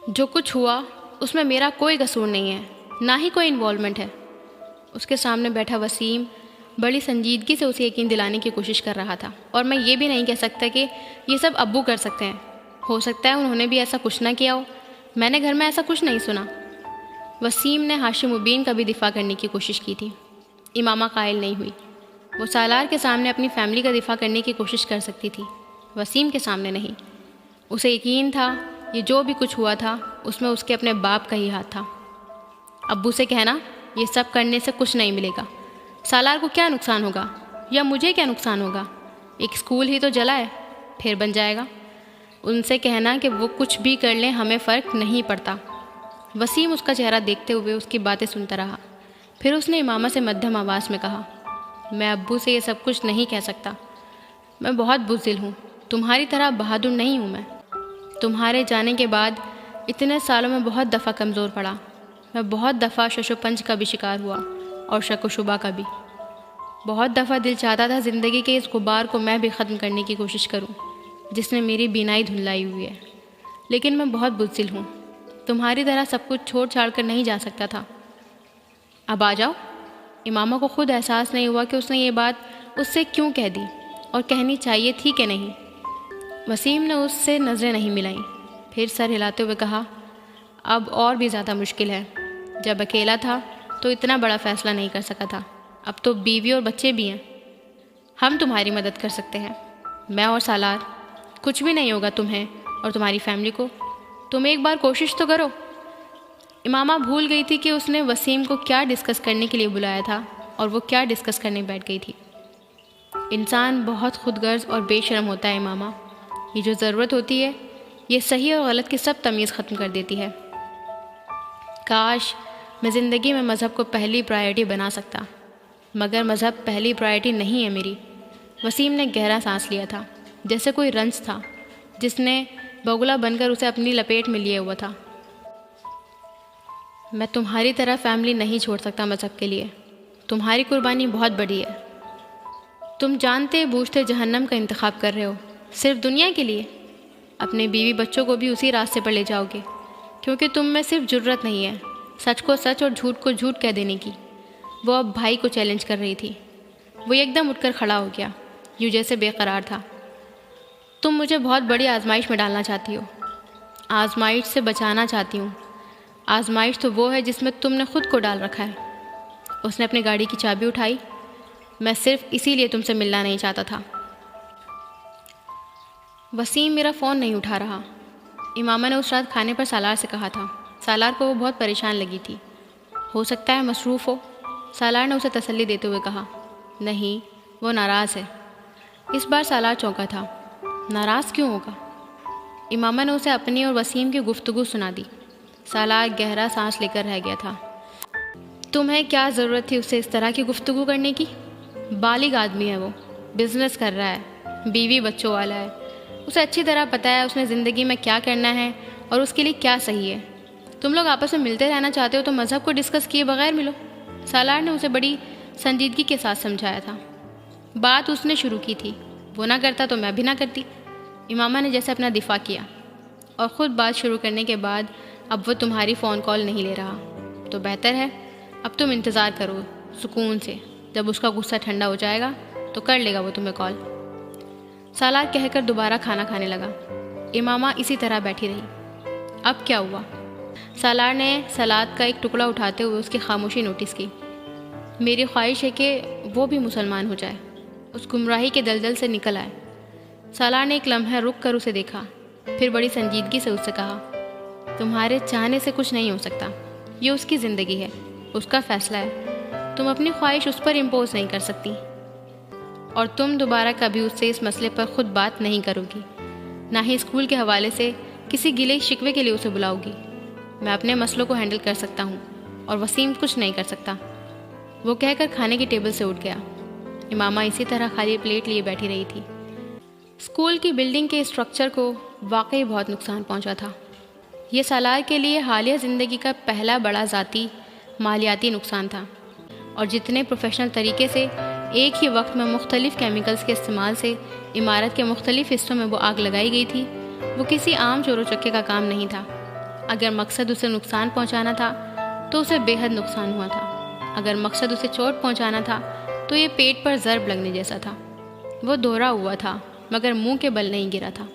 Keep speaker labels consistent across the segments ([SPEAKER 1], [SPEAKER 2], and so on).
[SPEAKER 1] جو کچھ ہوا اس میں میرا کوئی قصور نہیں ہے، نہ ہی کوئی انوالومنٹ ہے۔ اس کے سامنے بیٹھا وسیم بڑی سنجیدگی سے اسے یقین دلانے کی کوشش کر رہا تھا، اور میں یہ بھی نہیں کہہ سکتا کہ یہ سب ابو کر سکتے ہیں۔ ہو سکتا ہے انہوں نے بھی ایسا کچھ نہ کیا ہو، میں نے گھر میں ایسا کچھ نہیں سنا۔ وسیم نے ہاشم مبین کا بھی دفاع کرنے کی کوشش کی تھی۔ امامہ قائل نہیں ہوئی۔ وہ سالار کے سامنے اپنی فیملی کا دفاع کرنے کی کوشش کر سکتی تھی، وسیم کے سامنے نہیں۔ اسے یقین تھا یہ جو بھی کچھ ہوا تھا اس میں اس کے اپنے باپ کا ہی ہاتھ تھا۔ ابو سے کہنا یہ سب کرنے سے کچھ نہیں ملے گا، سالار کو کیا نقصان ہوگا یا مجھے کیا نقصان ہوگا، ایک اسکول ہی تو جلا ہے، پھر بن جائے گا۔ ان سے کہنا کہ وہ کچھ بھی کر لیں ہمیں فرق نہیں پڑتا۔ وسیم اس کا چہرہ دیکھتے ہوئے اس کی باتیں سنتا رہا۔ پھر اس نے امامہ سے مدھم آواز میں کہا، میں ابو سے یہ سب کچھ نہیں کہہ سکتا، میں بہت بزدل ہوں، تمہاری طرح بہادر نہیں ہوں۔ میں تمہارے جانے کے بعد اتنے سالوں میں بہت دفعہ کمزور پڑا، میں بہت دفعہ شش و پنج کا بھی شکار ہوا اور شک و شبہ کا بھی۔ بہت دفعہ دل چاہتا تھا زندگی کے اس غبار کو میں بھی ختم کرنے کی کوشش کروں جس نے میری بینائی دھندلائی ہوئی ہے، لیکن میں بہت بزدل ہوں، تمہاری طرح سب کچھ چھوڑ چھاڑ کر نہیں جا سکتا تھا۔ اب آ جاؤ۔ امامہ کو خود احساس نہیں ہوا کہ اس نے یہ بات اس سے کیوں کہہ دی اور کہنی چاہیے تھی کہ نہیں۔ وسیم نے اس سے نظریں نہیں ملائیں، پھر سر ہلاتے ہوئے کہا، اب اور بھی زیادہ مشکل ہے، جب اکیلا تھا تو اتنا بڑا فیصلہ نہیں کر سکا تھا، اب تو بیوی اور بچے بھی ہیں، ہم تمہاری مدد کر سکتے ہیں، میں اور سالار۔ کچھ بھی نہیں ہوگا تمہیں اور تمہاری فیملی کو، تم ایک بار کوشش تو کرو۔ امامہ بھول گئی تھی کہ اس نے وسیم کو کیا ڈسکس کرنے کے لیے بلایا تھا اور وہ کیا ڈسکس کرنے بیٹھ گئی تھی۔ انسان بہت خود غرض اور بے شرم ہوتا ہے امامہ، یہ جو ضرورت ہوتی ہے یہ صحیح اور غلط کی سب تمیز ختم کر دیتی ہے۔ کاش میں زندگی میں مذہب کو پہلی پرائرٹی بنا سکتا، مگر مذہب پہلی پرائرٹی نہیں ہے میری۔ وسیم نے گہرا سانس لیا تھا، جیسے کوئی رنج تھا جس نے بگلا بن کر اسے اپنی لپیٹ میں لیے ہوا تھا۔ میں تمہاری طرح فیملی نہیں چھوڑ سکتا مذہب کے لیے، تمہاری قربانی بہت بڑی ہے، تم جانتے بوجھتے جہنم کا انتخاب کر رہے ہو، صرف دنیا کے لیے۔ اپنے بیوی بچوں کو بھی اسی راستے پر لے جاؤ گے، کیونکہ تم میں صرف جرت نہیں ہے سچ کو سچ اور جھوٹ کو جھوٹ کہہ دینے کی۔ وہ اب بھائی کو چیلنج کر رہی تھی۔ وہ ایک دم اٹھ کر کھڑا ہو گیا، یوں جیسے بے قرار تھا۔ تم مجھے بہت بڑی آزمائش میں ڈالنا چاہتی ہو، آزمائش سے بچانا چاہتی ہوں۔ آزمائش تو وہ ہے جس میں تم نے خود کو ڈال رکھا ہے۔ اس نے اپنی گاڑی کی چابی اٹھائی۔ میں صرف اسی لیے تم سے ملنا نہیں چاہتا تھا۔ وسیم میرا فون نہیں اٹھا رہا، امامہ نے اس رات کھانے پر سالار سے کہا تھا۔ سالار کو وہ بہت پریشان لگی تھی۔ ہو سکتا ہے مصروف ہو، سالار نے اسے تسلی دیتے ہوئے کہا۔ نہیں، وہ ناراض ہے۔ اس بار سالار چونکا تھا۔ ناراض کیوں ہوگا؟ امامہ نے اسے اپنی اور وسیم کی گفتگو سنا دی۔ سالار گہرا سانس لے کر رہ گیا تھا۔ تمہیں کیا ضرورت تھی اس سے اس طرح کی گفتگو کرنے کی؟ بالغ آدمی ہے وہ، بزنس کر رہا ہے، بیوی بچوں والا ہے، اسے اچھی طرح پتہ ہے اس نے زندگی میں کیا کرنا ہے اور اس کے لیے کیا صحیح ہے۔ تم لوگ آپس میں ملتے رہنا چاہتے ہو تو مذہب کو ڈسکس کیے بغیر ملو۔ سالار نے اسے بڑی سنجیدگی کے ساتھ سمجھایا تھا۔ بات اس نے شروع کی تھی، وہ نہ کرتا تو میں بھی نہ کرتی۔ امامہ نے جیسے اپنا دفاع کیا، اور خود بات شروع کرنے کے بعد اب وہ تمہاری فون کال نہیں لے رہا تو بہتر ہے، اب تم انتظار کرو سکون سے، جب اس کا غصہ ٹھنڈا ہو جائے گا تو کر لے گا وہ تمہیں کال۔ سالار کہہ کر دوبارہ کھانا کھانے لگا۔ امامہ اسی طرح بیٹھی رہی۔ اب کیا ہوا؟ سالار نے سلاد کا ایک ٹکڑا اٹھاتے ہوئے اس کی خاموشی نوٹس کی۔ میری خواہش ہے کہ وہ بھی مسلمان ہو جائے، اس گمراہی کے دلدل سے نکل آئے۔ سالار نے ایک لمحہ رک کر اسے دیکھا، پھر بڑی سنجیدگی سے اس سے کہا، تمہارے چاہنے سے کچھ نہیں ہو سکتا، یہ اس کی زندگی ہے، اس کا فیصلہ ہے، تم اپنی خواہش اس پر امپوز نہیں کر سکتی، اور تم دوبارہ کبھی اس سے اس مسئلے پر خود بات نہیں کرو گی، نہ ہی اسکول کے حوالے سے کسی گلے شکوے کے لیے اسے بلاؤ گی۔ میں اپنے مسئلوں کو ہینڈل کر سکتا ہوں اور وسیم کچھ نہیں کر سکتا۔ وہ کہہ کر کھانے کی ٹیبل سے اٹھ گیا۔ امامہ اسی طرح خالی پلیٹ لیے بیٹھی رہی تھی۔ اسکول کی بلڈنگ کے اسٹرکچر کو واقعی بہت نقصان پہنچا تھا۔ یہ سالار کے لیے حالیہ زندگی کا پہلا بڑا ذاتی مالیاتی نقصان تھا، اور جتنے پروفیشنل طریقے سے ایک ہی وقت میں مختلف کیمیکلز کے استعمال سے عمارت کے مختلف حصوں میں وہ آگ لگائی گئی تھی، وہ کسی عام چور و چکے کا کام نہیں تھا۔ اگر مقصد اسے نقصان پہنچانا تھا تو اسے بے حد نقصان ہوا تھا، اگر مقصد اسے چوٹ پہنچانا تھا تو یہ پیٹ پر ضرب لگنے جیسا تھا۔ وہ دوہرا ہوا تھا مگر منہ کے بل نہیں گرا تھا۔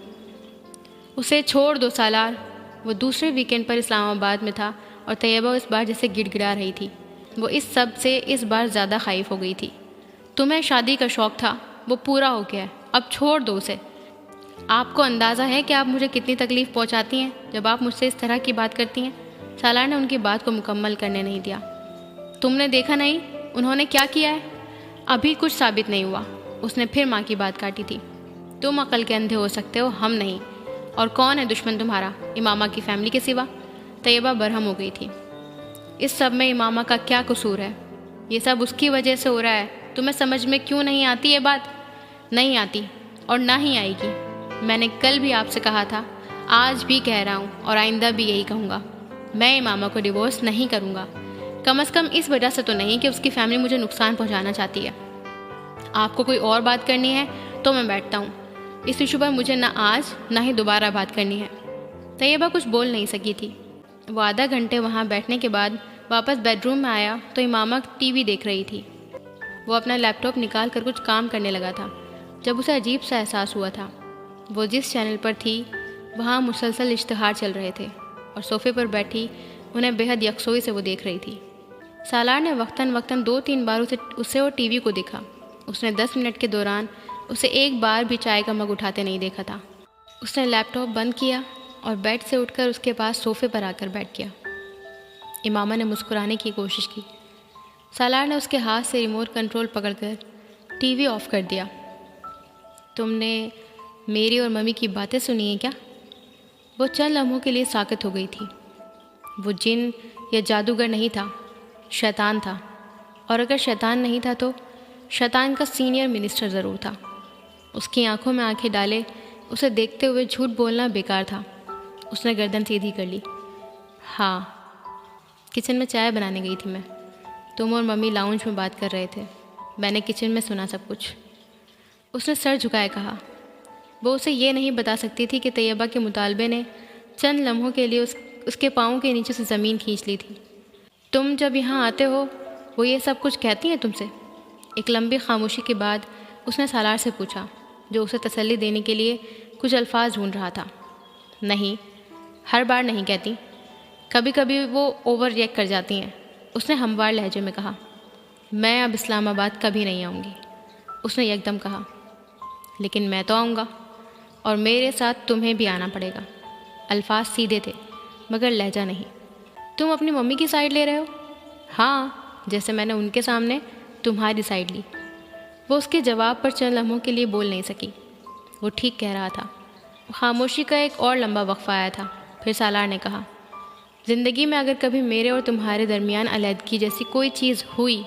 [SPEAKER 1] اسے چھوڑ دو سالار۔ وہ دوسرے ویکینڈ پر اسلام آباد میں تھا اور طیبہ اس بار جیسے گڑ گڑا رہی تھی۔ وہ اس سب سے اس بار زیادہ خائف ہو گئی تھی۔ تمہیں شادی کا شوق تھا، وہ پورا ہو گیا ہے، اب چھوڑ دو اسے۔ آپ کو اندازہ ہے کہ آپ مجھے کتنی تکلیف پہنچاتی ہیں جب آپ مجھ سے اس طرح کی بات کرتی ہیں؟ سالار نے ان کی بات کو مکمل کرنے نہیں دیا۔ تم نے دیکھا نہیں انہوں نے کیا کیا ہے؟ ابھی کچھ ثابت نہیں ہوا۔ اس نے پھر ماں کی بات کاٹی تھی۔ تم عقل کے اندھے ہو سکتے ہو، ہم نہیں۔ اور کون ہے دشمن تمہارا امامہ کی فیملی کے سوا؟ طیبہ برہم ہو گئی تھی۔ اس سب میں امامہ کا کیا قصور ہے؟ یہ سب اس کی وجہ سے ہو رہا ہے۔ تمہیں سمجھ میں کیوں نہیں آتی یہ بات؟ نہیں آتی اور نہ ہی آئے گی۔ میں نے کل بھی آپ سے کہا تھا، آج بھی کہہ رہا ہوں اور آئندہ بھی یہی کہوں گا، میں امامہ کو ڈیورس نہیں کروں گا، کم از کم اس وجہ سے تو نہیں کہ اس کی فیملی مجھے نقصان پہنچانا چاہتی ہے۔ آپ کو کوئی اور بات کرنی ہے تو میں بیٹھتا ہوں، اس ایشو پر مجھے نہ آج نہ ہی دوبارہ بات کرنی ہے۔ طیبہ کچھ بول نہیں سکی تھی۔ وہ آدھا گھنٹے وہاں بیٹھنے کے بعد واپس بیڈ روم میں آیا تو امامہ ٹی وی دیکھ رہی تھی۔ وہ اپنا لیپ ٹاپ نکال کر کچھ کام کرنے لگا تھا جب اسے عجیب سا احساس ہوا تھا۔ وہ جس چینل پر تھی وہاں مسلسل اشتہار چل رہے تھے اور صوفے پر بیٹھی انہیں بے حد یکسوئی سے وہ دیکھ رہی تھی۔ سالار نے وقتاً 2-3 بار اسے اور ٹی وی کو دیکھا۔ اس نے 10 منٹ کے دوران اسے ایک بار بھی چائے کا مگ اٹھاتے نہیں دیکھا تھا۔ اس نے لیپ ٹاپ بند کیا اور بیڈ سے اٹھ کر اس کے پاس صوفے پر آ کر بیٹھ گیا۔ امامہ نے مسکرانے کی کوشش کی۔ سالار نے اس کے ہاتھ سے ریموٹ کنٹرول پکڑ کر ٹی وی آف کر دیا۔ تم نے میری اور ممی کی باتیں سنی ہیں کیا؟ وہ چند لمحوں کے لیے ساکت ہو گئی تھی۔ وہ جن یا جادوگر نہیں تھا، شیطان تھا، اور اگر شیطان نہیں تھا تو شیطان کا سینئر منسٹر ضرور تھا۔ اس کی آنکھوں میں آنکھیں ڈالے اسے دیکھتے ہوئے جھوٹ بولنا بیکار تھا۔ اس نے گردن سیدھی کر لی۔ ہاں، کچن میں چائے بنانے گئی تھی میں، تم اور ممی لاؤنج میں بات کر رہے تھے، میں نے کچن میں سنا سب کچھ۔ اس نے سر جھکائے کہا۔ وہ اسے یہ نہیں بتا سکتی تھی کہ طیبہ کے مطالبے نے چند لمحوں کے لیے اس کے پاؤں کے نیچے سے زمین کھینچ لی تھی۔ تم جب یہاں آتے ہو وہ یہ سب کچھ کہتی ہیں تم سے؟ ایک لمبی خاموشی کے بعد اس نے سالار سے پوچھا، جو اسے تسلی دینے کے لیے کچھ الفاظ ڈھونڈ رہا تھا۔ نہیں، ہر بار نہیں کہتی، کبھی کبھی وہ اوور ریئیکٹ کر جاتی ہیں، اس نے ہموار لہجے میں کہا۔ میں اب اسلام آباد کبھی نہیں آؤں گی، اس نے یکدم کہا۔ لیکن میں تو آؤں گا، اور میرے ساتھ تمہیں بھی آنا پڑے گا۔ الفاظ سیدھے تھے مگر لہجہ نہیں۔ تم اپنی ممی کی سائڈ لے رہے ہو؟ ہاں، جیسے میں نے ان کے سامنے تمہاری سائڈ لی۔ وہ اس کے جواب پر چند لمحوں کے لیے بول نہیں سکی۔ وہ ٹھیک کہہ رہا تھا۔ خاموشی کا ایک اور لمبا وقفہ آیا تھا، پھر سالار نے کہا، زندگی میں اگر کبھی میرے اور تمہارے درمیان علیحدگی جیسی کوئی چیز ہوئی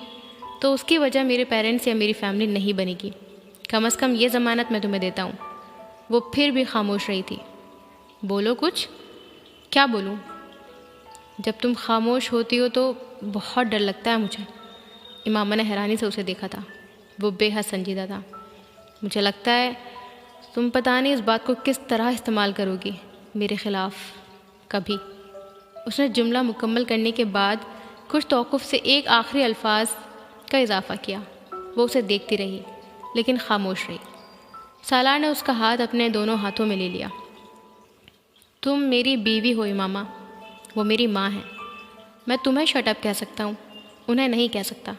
[SPEAKER 1] تو اس کی وجہ میرے پیرنٹس یا میری فیملی نہیں بنے گی، کم از کم یہ ضمانت میں تمہیں دیتا ہوں۔ وہ پھر بھی خاموش رہی تھی۔ بولو کچھ۔ کیا بولوں؟ جب تم خاموش ہوتی ہو تو بہت ڈر لگتا ہے مجھے۔ امامہ نے حیرانی سے اسے دیکھا تھا۔ وہ بے حد سنجیدہ تھا۔ مجھے لگتا ہے تم پتہ نہیں اس بات کو کس طرح استعمال کرو گی میرے خلاف کبھی۔ اس نے جملہ مکمل کرنے کے بعد کچھ توقف سے ایک آخری الفاظ کا اضافہ کیا۔ وہ اسے دیکھتی رہی لیکن خاموش رہی۔ سالار نے اس کا ہاتھ اپنے دونوں ہاتھوں میں لے لیا۔ تم میری بیوی ہو امامہ، وہ میری ماں ہے۔ میں تمہیں شٹ اپ کہہ سکتا ہوں، انہیں نہیں کہہ سکتا۔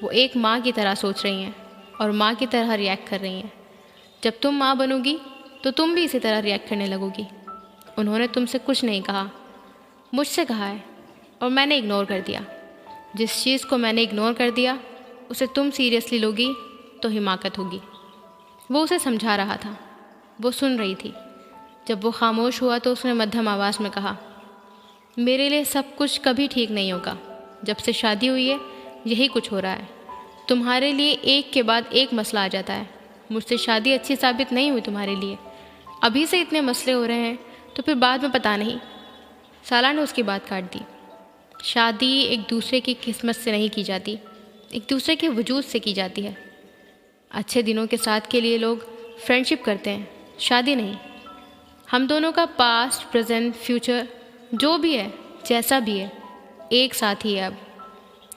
[SPEAKER 1] وہ ایک ماں کی طرح سوچ رہی ہیں اور ماں کی طرح ریئیکٹ کر رہی ہیں۔ جب تم ماں بنو گی تو تم بھی اسی طرح ریئیکٹ کرنے لگو گی۔ انہوں نے تم سے کچھ نہیں کہا، مجھ سے کہا ہے، اور میں نے اگنور کر دیا۔ جس چیز کو میں نے اگنور کر دیا اسے تم سیریسلی لوگی تو حماقت ہوگی۔ وہ اسے سمجھا رہا تھا۔ وہ سن رہی تھی۔ جب وہ خاموش ہوا تو اس نے مدھم آواز میں کہا، میرے لیے سب کچھ کبھی ٹھیک نہیں ہوگا۔ جب سے شادی ہوئی ہے یہی کچھ ہو رہا ہے۔ تمہارے لیے ایک کے بعد ایک مسئلہ آ جاتا ہے۔ مجھ سے شادی اچھی ثابت نہیں ہوئی تمہارے لیے، ابھی سے اتنے مسئلے ہو رہے ہیں تو پھر بعد میں پتہ نہیں۔ سالار نے اس کی بات کاٹ دی۔ شادی ایک دوسرے کی قسمت سے نہیں کی جاتی، ایک دوسرے کے وجود سے کی جاتی ہے۔ اچھے دنوں کے ساتھ کے لیے لوگ فرینڈشپ کرتے ہیں، شادی نہیں۔ ہم دونوں کا پاسٹ، پریزنٹ، فیوچر جو بھی ہے، جیسا بھی ہے، ایک ساتھ ہی ہے اب۔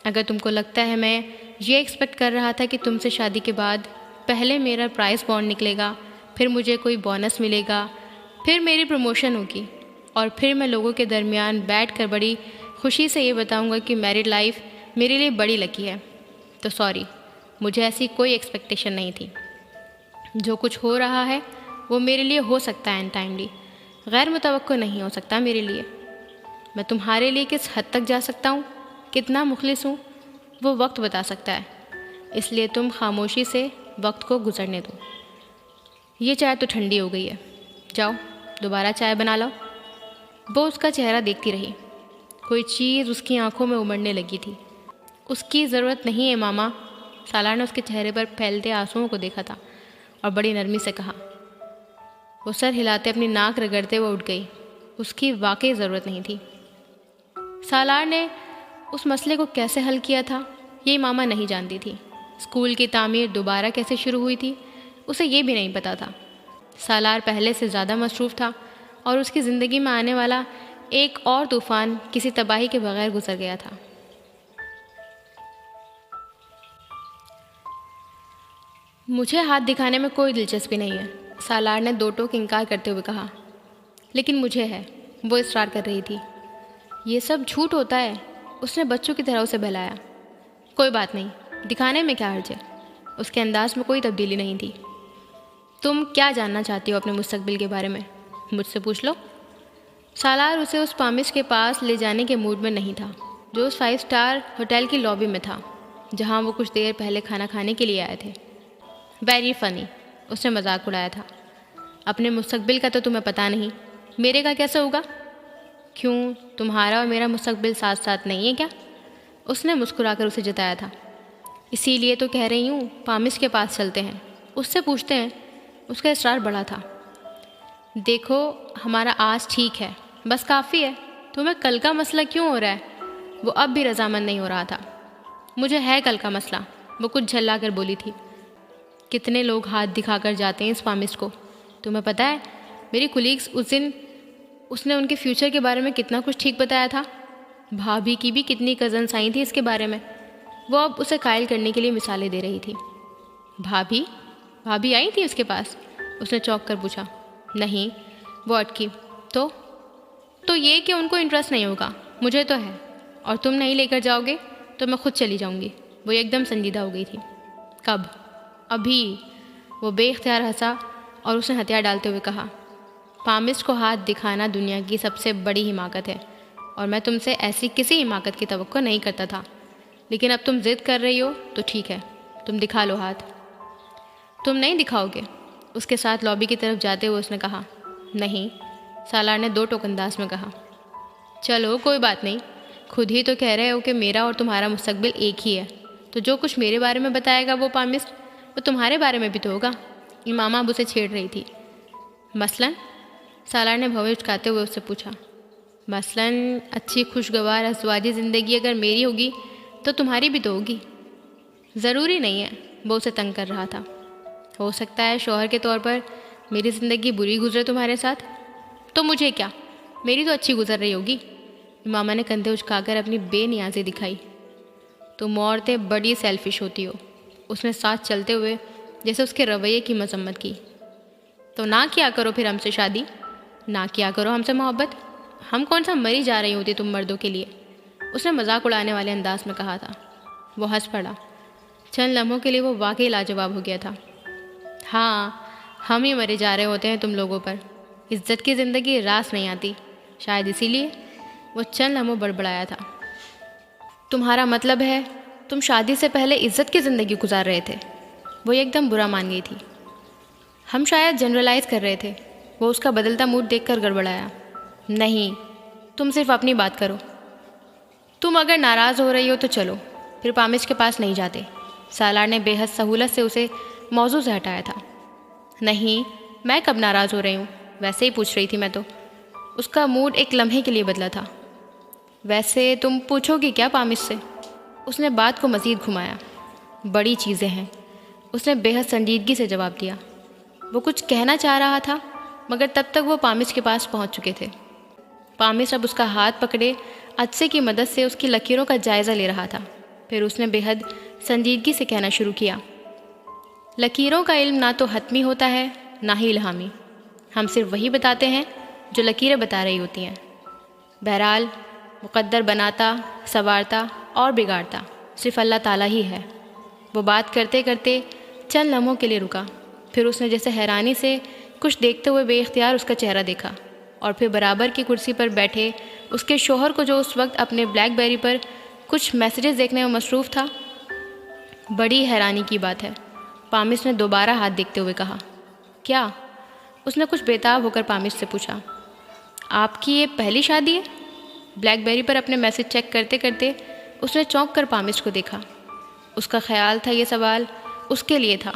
[SPEAKER 1] اگر تم کو لگتا ہے میں یہ ایکسپیکٹ کر رہا تھا کہ تم سے شادی کے بعد پہلے میرا پرائز بانڈ نکلے گا، پھر مجھے کوئی بونس ملے گا، پھر میری پروموشن ہوگی، اور پھر میں لوگوں کے درمیان بیٹھ کر بڑی خوشی سے یہ بتاؤں گا کہ میرڈ لائف میرے لیے بڑی لکی ہے، تو سوری، مجھے ایسی کوئی ایکسپیکٹیشن نہیں تھی۔ جو کچھ ہو رہا ہے وہ میرے لیے ہو سکتا ہے ان ٹائملی، غیر متوقع نہیں ہو سکتا میرے لیے۔ میں تمہارے لیے کس حد تک جا سکتا ہوں، کتنا مخلص ہوں، وہ وقت بتا سکتا ہے، اس لیے تم خاموشی سے وقت کو گزرنے دو۔ یہ چائے تو ٹھنڈی ہو گئی ہے، جاؤ دوبارہ چائے بنا لاؤ۔ وہ اس کا چہرہ دیکھتی رہی، کوئی چیز اس کی آنکھوں میں امڑنے لگی تھی۔ اس کی ضرورت نہیں ہے ماما۔ سالار نے اس کے چہرے پر پھیلتے آنسوؤں کو دیکھا تھا اور بڑی نرمی سے کہا۔ وہ سر ہلاتے اپنی ناک رگڑتے وہ اٹھ گئی، اس کی واقعی ضرورت نہیں تھی۔ سالار نے اس مسئلے کو کیسے حل کیا تھا یہ ماما نہیں جانتی تھی۔ اسکول کی تعمیر دوبارہ کیسے شروع ہوئی تھی اسے یہ بھی نہیں پتا تھا۔ سالار پہلے سے زیادہ مصروف تھا اور اس کی زندگی میں آنے والا ایک اور طوفان کسی تباہی کے بغیر گزر گیا تھا۔ مجھے ہاتھ دکھانے میں کوئی دلچسپی نہیں ہے، سالار نے دو ٹوک انکار کرتے ہوئے کہا۔ لیکن مجھے ہے، وہ اصرار کر رہی تھی۔ یہ سب جھوٹ ہوتا ہے، اس نے بچوں کی طرح اسے بہلایا۔ کوئی بات نہیں، دکھانے میں کیا حرج ہے؟ اس کے انداز میں کوئی تبدیلی نہیں تھی۔ تم کیا جاننا چاہتی ہو اپنے مستقبل کے بارے میں؟ مجھ سے پوچھ لو۔ سالار اسے اس پامش کے پاس لے جانے کے موڈ میں نہیں تھا جو اس 5 اسٹار ہوٹل کی لابی میں تھا جہاں وہ کچھ دیر پہلے کھانا کھانے کے لیے آئے تھے۔ ویری فنی، اس نے مذاق اڑایا تھا۔ اپنے مستقبل کا تو تمہیں پتہ نہیں، میرے کا کیسے ہوگا؟ کیوں، تمہارا اور میرا مستقبل ساتھ ساتھ نہیں ہے کیا؟ اس نے مسکرا کر اسے جتایا تھا۔ اسی لیے تو کہہ رہی ہوں، پامش کے پاس چلتے ہیں، اس سے پوچھتے ہیں۔ اس کا اصرار بڑا تھا۔ دیکھو، ہمارا آج ٹھیک ہے، بس کافی ہے۔ تمہیں کل کا مسئلہ کیوں ہو رہا ہے؟ وہ اب بھی رضامند نہیں ہو رہا تھا۔ مجھے ہے کل کا مسئلہ، وہ کچھ جھلا کر بولی تھی۔ کتنے لوگ ہاتھ دکھا کر جاتے ہیں اس پامس کو، تمہیں پتہ ہے؟ میری کولیگس اس دن اس نے ان کے فیوچر کے بارے میں کتنا کچھ ٹھیک بتایا تھا۔ بھابھی کی بھی کتنی کزنس آئی تھیں اس کے بارے میں۔ وہ اب اسے قائل کرنے کے لیے مثالیں دے رہی تھی۔ بھابھی آئی تھی اس کے پاس؟ اس نے چونک کر پوچھا۔ نہیں، وہ اٹکی۔ تو یہ کہ ان کو انٹرسٹ نہیں ہوگا، مجھے تو ہے، اور تم نہیں لے کر جاؤ گے تو میں خود چلی جاؤں گی۔ وہ ایک دم سنجیدہ ہو گئی تھی۔ کب؟ ابھی۔ وہ بے اختیار ہنسا اور اس نے ہتھیار ڈالتے ہوئے کہا، پامس کو ہاتھ دکھانا دنیا کی سب سے بڑی حماقت ہے، اور میں تم سے ایسی کسی حماقت کی توقع نہیں کرتا تھا، لیکن اب تم ضد کر رہی ہو تو ٹھیک ہے، تم دکھا لو ہاتھ۔ تم نہیں دکھاؤ گے؟ اس کے ساتھ لابی کی طرف جاتے ہوئے اس نے کہا۔ نہیں، سالار نے دو ٹوک انداز میں کہا۔ چلو کوئی بات نہیں، خود ہی تو کہہ رہے ہو کہ میرا اور تمہارا مستقبل ایک ہی ہے، تو جو کچھ میرے بارے میں بتائے گا وہ پامس، وہ تمہارے بارے میں بھی تو ہوگا۔ امامہ اب اسے چھیڑ رہی تھی۔ مثلاً؟ سالار نے بھویں اچکاتے ہوئے اس سے پوچھا۔ مثلاً اچھی خوشگوار ازدواجی زندگی اگر میری ہوگی تو تمہاری بھی تو ہوگی۔ ضروری نہیں ہے، وہ اسے تنگ کر رہا تھا۔ ہو سکتا ہے شوہر کے طور پر میری زندگی بری گزرے تمہارے ساتھ، تو مجھے کیا، میری تو اچھی گزر رہی ہوگی۔ امامہ نے کندھے اچکا کر اپنی بے نیازی دکھائی۔ تم عورتیں بڑی سیلفش ہوتی ہو، اس نے ساتھ چلتے ہوئے جیسے اس کے رویے کی مذمت کی۔ تو نہ کیا کرو پھر ہم سے شادی، نہ کیا کرو ہم سے محبت، ہم کون سا مری جا رہی ہوتی تم مردوں کے لیے، اس نے مذاق اڑانے والے انداز میں کہا تھا۔ وہ ہنس پڑا۔ چند لمحوں کے لیے وہ واقعی لاجواب ہو گیا تھا۔ ہاں، ہم ہی مرے جا رہے ہوتے ہیں تم لوگوں پر، عزت کی زندگی راس نہیں آتی، شاید اسی لیے۔ وہ چند لمحوں بڑبڑایا تھا۔ تمہارا مطلب ہے تم شادی سے پہلے عزت کی زندگی گزار رہے تھے؟ وہ ایک دم برا مان گئی تھی۔ ہم شاید جنرلائز کر رہے تھے۔ وہ اس کا بدلتا موڈ دیکھ کر گڑبڑایا۔ نہیں، تم صرف اپنی بات کرو۔ تم اگر ناراض ہو رہی ہو تو چلو، پھر پامس کے پاس نہیں جاتے۔ سالار نے بے حد سہولت سے اسے موضوع سے ہٹایا تھا۔ نہیں، میں کب ناراض ہو رہی ہوں، ویسے ہی پوچھ رہی تھی میں تو۔ اس کا موڈ ایک لمحے کے لیے بدلا تھا۔ ویسے تم پوچھو گی کیا پامس سے؟ اس نے بات کو مزید گھمایا۔ بڑی چیزیں ہیں، اس نے بے حد سنجیدگی سے جواب دیا۔ وہ کچھ کہنا چاہ رہا تھا مگر تب تک وہ پامس کے پاس پہنچ چکے تھے۔ پامس اب اس کا ہاتھ پکڑے عدسے کی مدد سے اس کی لکیروں کا جائزہ لے رہا تھا۔ پھر اس نے بے حد سنجیدگی سے کہنا شروع کیا، لکیروں کا علم نہ تو حتمی ہوتا ہے نہ ہی الہامی، ہم صرف وہی بتاتے ہیں جو لکیریں بتا رہی ہوتی ہیں۔ بہرحال مقدر بناتا، سنوارتا اور بگاڑتا صرف اللہ تعالیٰ ہی ہے۔ وہ بات کرتے کرتے چند لمحوں کے لیے رکا، پھر اس نے جیسے حیرانی سے کچھ دیکھتے ہوئے بے اختیار اس کا چہرہ دیکھا، اور پھر برابر کی کرسی پر بیٹھے اس کے شوہر کو جو اس وقت اپنے بلیک بیری پر کچھ میسیجز دیکھنے میں مصروف تھا۔ بڑی حیرانی کی بات ہے، پامس نے دوبارہ ہاتھ دیکھتے ہوئے کہا، کیا؟ اس نے کچھ بےتاب ہو کر پامس سے پوچھا، آپ کی یہ پہلی شادی ہے؟ بلیک بیری پر اپنے میسیج چیک کرتے کرتے اس نے چونک کر پامس کو دیکھا۔ اس کا خیال تھا یہ سوال اس کے لیے تھا،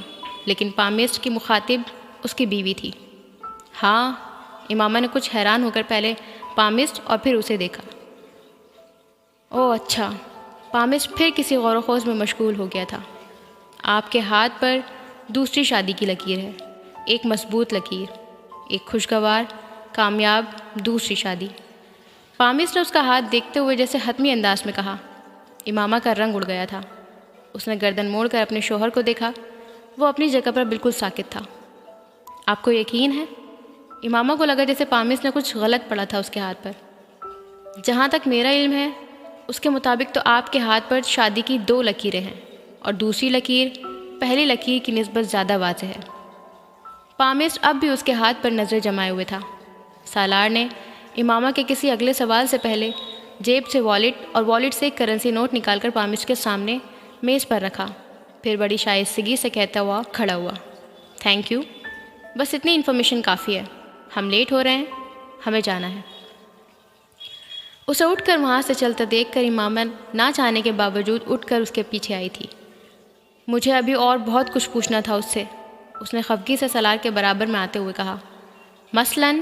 [SPEAKER 1] لیکن پامس کی مخاطب اس کی بیوی تھی۔ ہاں، امامہ نے کچھ حیران ہو کر پہلے پامس اور پھر اسے دیکھا۔ او اچھا، پامس پھر کسی غور و خوض میں مشغول ہو گیا تھا۔ آپ کے ہاتھ پر دوسری شادی کی لکیر ہے، ایک مضبوط لکیر، ایک خوشگوار کامیاب دوسری شادی۔ پامس نے اس کا ہاتھ دیکھتے ہوئے جیسے حتمی انداز میں کہا۔ امامہ کا رنگ اڑ گیا تھا۔ اس نے گردن موڑ کر اپنے شوہر کو دیکھا، وہ اپنی جگہ پر بالکل ساکت تھا۔ آپ کو یقین ہے؟ امامہ کو لگا جیسے پامس نے کچھ غلط پڑا تھا اس کے ہاتھ پر۔ جہاں تک میرا علم ہے اس کے مطابق تو آپ کے ہاتھ پر شادی کی 2 لکیریں ہیں، اور دوسری لکیر پہلی لکیر کی نسبت زیادہ واضح ہے۔ پامس اب بھی اس کے ہاتھ پر نظریں جمائے ہوئے تھا۔ سالار نے امامہ کے کسی اگلے سوال سے پہلے جیب سے والیٹ اور والیٹ سے ایک کرنسی نوٹ نکال کر پامس کے سامنے میز پر رکھا، پھر بڑی شائستگی سے کہتا ہوا کھڑا ہوا، تھینک یو، بس اتنی انفارمیشن کافی ہے، ہم لیٹ ہو رہے ہیں، ہمیں جانا ہے۔ اسے اٹھ کر وہاں سے چلتا دیکھ کر امامہ نہ چاہنے کے باوجود اٹھ کر اس کے پیچھے آئی تھی۔ مجھے ابھی اور بہت کچھ پوچھنا تھا اس سے، اس نے خفگی سے سالار کے برابر میں آتے ہوئے کہا۔ مثلاً؟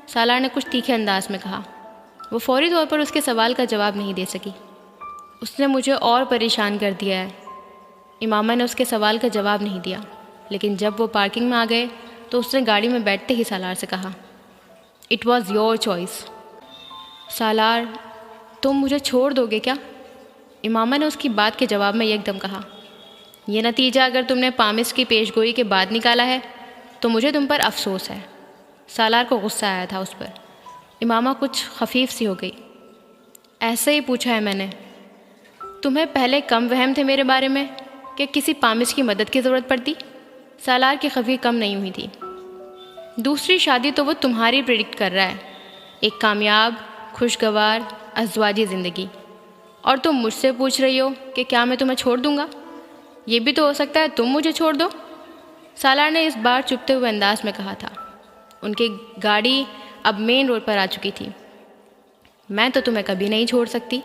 [SPEAKER 1] سالار نے کچھ تیکھے انداز میں کہا۔ وہ فوری طور پر اس کے سوال کا جواب نہیں دے سکی۔ اس نے مجھے اور پریشان کر دیا ہے۔ امامہ نے اس کے سوال کا جواب نہیں دیا، لیکن جب وہ پارکنگ میں آ گئے تو اس نے گاڑی میں بیٹھتے ہی سالار سے کہا، اٹ واز یور چوائس۔ سالار، تم مجھے چھوڑ دو گے کیا؟ امامہ نے اس کی بات کے جواب میں یک دم کہا، یہ نتیجہ اگر تم نے پامس کی پیش گوئی کے بعد نکالا ہے تو مجھے تم پر افسوس ہے۔ سالار کو غصہ آیا تھا اس پر۔ امامہ کچھ خفیف سی ہو گئی۔ ایسے ہی پوچھا ہے میں نے۔ تمہیں پہلے کم وہم تھے میرے بارے میں کہ کسی پامس کی مدد کی ضرورت پڑتی؟ سالار کی خفگی کم نہیں ہوئی تھی۔ دوسری شادی تو وہ تمہاری پریڈکٹ کر رہا ہے، ایک کامیاب خوشگوار ازدواجی زندگی، اور تم مجھ سے پوچھ رہی ہو کہ کیا میں تمہیں چھوڑ دوں گا؟ یہ بھی تو ہو سکتا ہے تم مجھے چھوڑ دو۔ سالار نے اس بار چپتے ہوئے انداز میں کہا تھا۔ ان کی گاڑی اب مین روڈ پر آ چکی تھی۔ میں تو تمہیں کبھی نہیں چھوڑ سکتی،